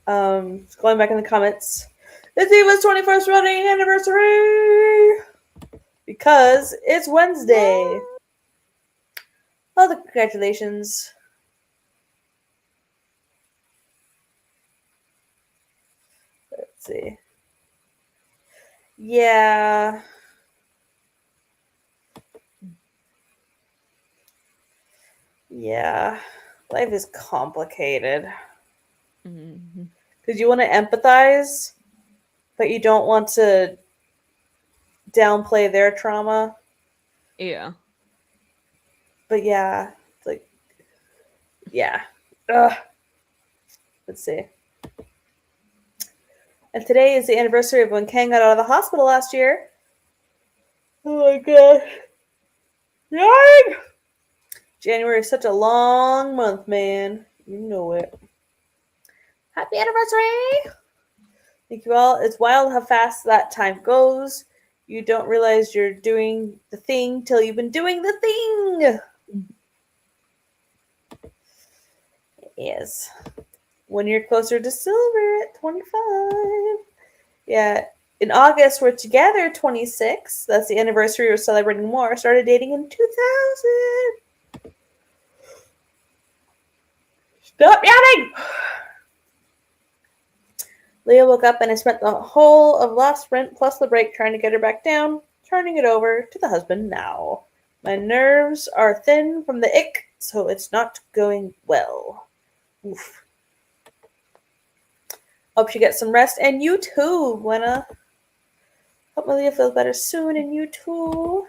Going back in the comments. It's Eva's 21st wedding anniversary! Because it's Wednesday. All the congratulations. Let's see. Yeah. Yeah. Life is complicated. Mhm. Because you want to empathize, but you don't want to downplay their trauma. Yeah. But yeah, it's like, yeah. Ugh. Let's see. And today is the anniversary of when Ken got out of the hospital last year. Oh my gosh. Yay! January is such a long month, man. You know it. Happy anniversary! Thank you all. It's wild how fast that time goes. You don't realize you're doing the thing till you've been doing the thing. Yes. 1 year closer to silver at 25. Yeah. In August, we're together 26. That's the anniversary. We're celebrating more. Started dating in 2000. Stop yawning! Leah woke up and I spent the whole of last sprint plus the break trying to get her back down, turning it over to the husband now. My nerves are thin from the ick, so it's not going well. Oof. Hope you get some rest, and you too, Gwenna. Hope Leah feels better soon, and you too.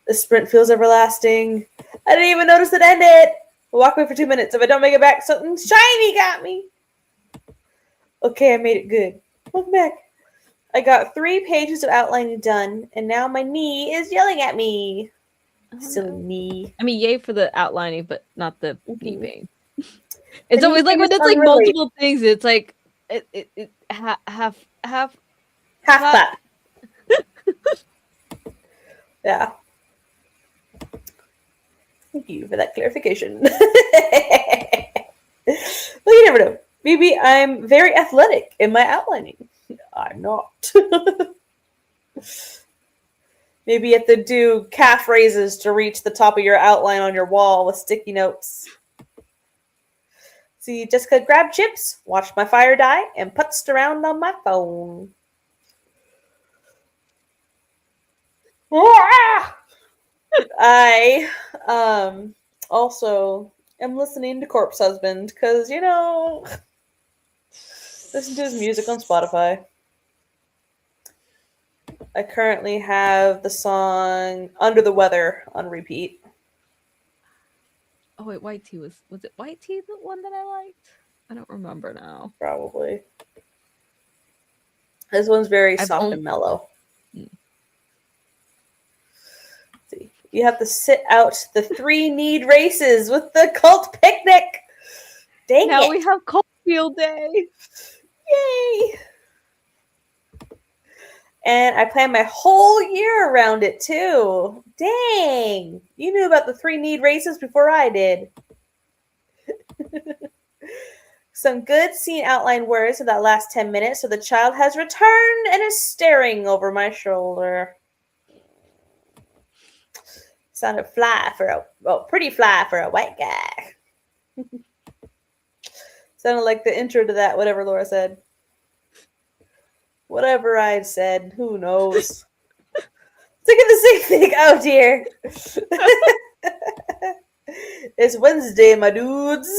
The sprint feels everlasting. I didn't even notice it ended. I'll walk away for 2 minutes. If I don't make it back, something shiny got me. Okay, I made it good. Welcome back. I got 3 pages of outlining done, and now my knee is yelling at me. Silly knee. I mean, yay for the outlining, but not the knee pain. It's The always knee like when pain it's is like unrelated. multiple things. It's like half. Half clap. Yeah. Thank you for that clarification. Well, you never know. Maybe I'm very athletic in my outlining. I'm not. Maybe you have to do calf raises to reach the top of your outline on your wall with sticky notes. See, Jessica grabbed chips, watched my fire die, and putzed around on my phone. I also am listening to Corpse Husband because, listen to his music on Spotify. I currently have the song Under the Weather on repeat. Oh wait, White Tea was it White Tea the one that I liked? I don't remember now. Probably. This one's very soft and mellow. See, you have to sit out the 3 need races with the cult picnic. Dang now it. we have Cult Field Day. Yay! And I planned my whole year around it too. Dang! You knew about the 3 need races before I did. Some good scene outline words in that last 10 minutes, so the child has returned and is staring over my shoulder. Sounded pretty fly for a white guy. Sounded like the intro to that, whatever Laura said. Whatever I said, who knows? Thinking the same thing. Oh dear. It's Wednesday, my dudes.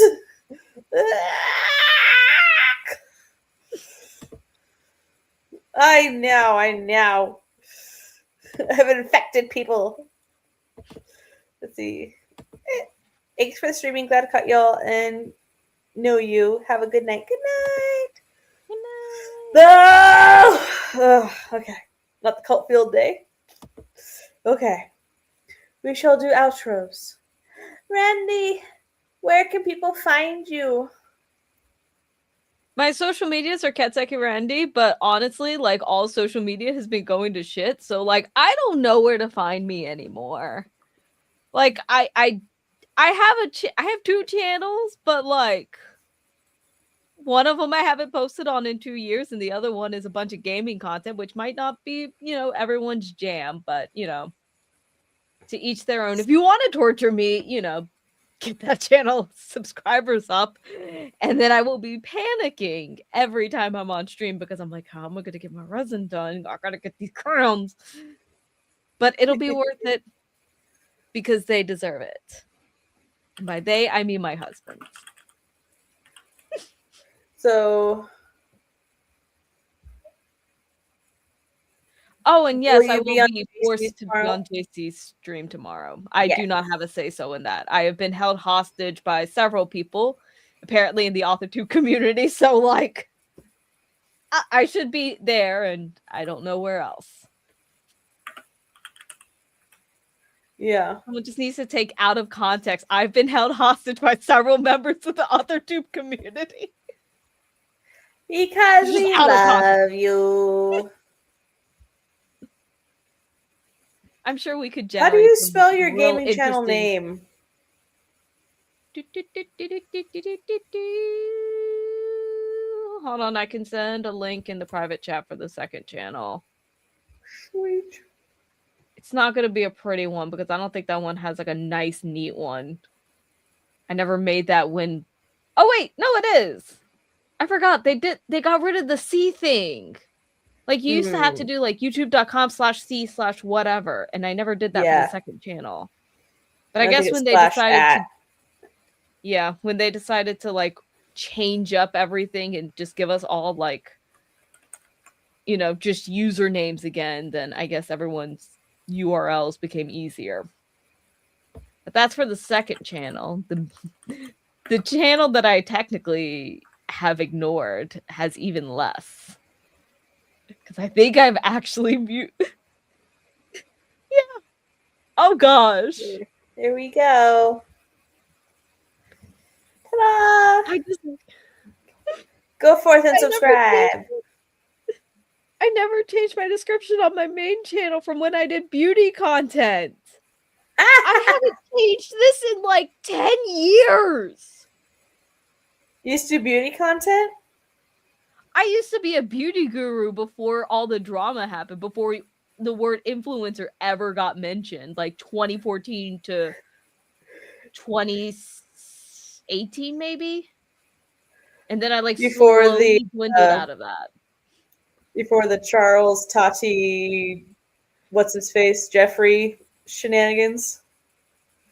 I know. I've infected people. Let's see. Thanks for streaming. Glad to cut y'all and know you. Have a good night. Good night. Good night. No! Oh, okay. Not the cult field day. Okay. We shall do outros. Randy, where can people find you? My social medias are Katseki Randy, but honestly, like all social media has been going to shit. So like I don't know where to find me anymore. Like I have 2 channels, but like one of them I haven't posted on in 2 years, and the other one is a bunch of gaming content, which might not be, everyone's jam, but to each their own. If you want to torture me, get that channel subscribers up, and then I will be panicking every time I'm on stream because I'm like, how am I going to get my resin done? I gotta get these crowns, but it'll be worth it because they deserve it. And by they, I mean my husband. So, oh, and yes, I will be on be JC's forced to be tomorrow? on JC's stream tomorrow. I Yeah. do not have a say-so in that. I have been held hostage by several people, apparently in the AuthorTube community, so like I should be there and I don't know where else. Yeah. Someone just needs to take out of context. I've been held hostage by several members of the AuthorTube community. Because Just we out of context. love you. I'm sure we could How generate. do you some spell your real gaming channel interesting- name? Hold on, I can send a link in the private chat for the second channel. Sweet. It's not going to be a pretty one because I don't think that one has like a nice, neat one. I never made that when. Oh wait, no, it is. I forgot they got rid of the C thing. Like you used to have to do like youtube.com/C/whatever, and I never did that for the second channel. But I guess when they decided when they decided to like change up everything and just give us all like, you know, just usernames again, then I guess everyone's URLs became easier. But that's for the second channel. The channel that I technically have ignored has even less. Because I think I've actually yeah. Oh gosh. There we go. Ta-da! Go forth and subscribe. I never changed my description on my main channel from when I did beauty content. I haven't changed this in like 10 years. You used to do beauty content? I used to be a beauty guru before all the drama happened, before the word influencer ever got mentioned, like 2014 to 2018 maybe. And then I like before slowly dwindled out of that. Before the Charles, Tati, what's his face, Jeffrey shenanigans.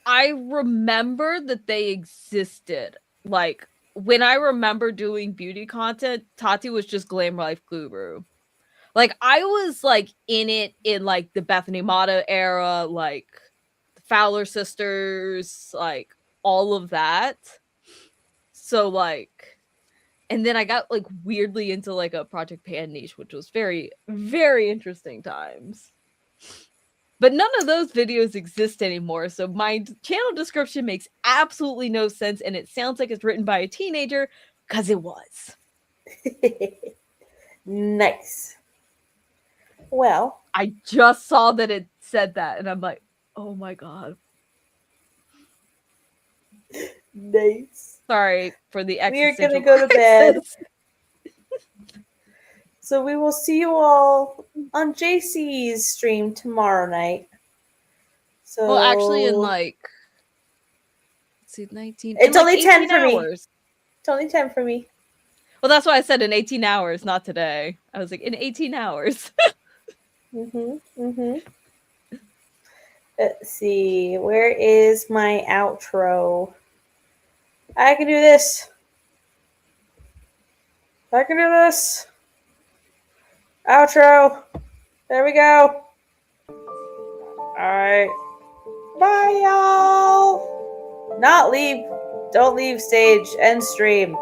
I remember that they existed. Like when I remember doing beauty content, Tati was just Glam Life Guru. Like I was like in it in like the Bethany Mata era, like the Fowler sisters, like all of that. So like, and then I got like weirdly into like a Project Pan niche, which was very, very interesting times. But none of those videos exist anymore, so my channel description makes absolutely no sense, and it sounds like it's written by a teenager, because it was. Nice. Well. I just saw that it said that, and I'm like, oh my god. Nice. Sorry for the existential We are going to go to bed. So we will see you all on JC's stream tomorrow night. So well, actually, in like, let's see, 19. It's only like 10 for hours. me. It's only 10 for me. Well, that's why I said in 18 hours, not today. I was like, in 18 hours. Let's see. Where is my outro? I can do this. I can do this. Outro. There we go. Alright. Bye, y'all. Not leave. Don't leave stage. End stream.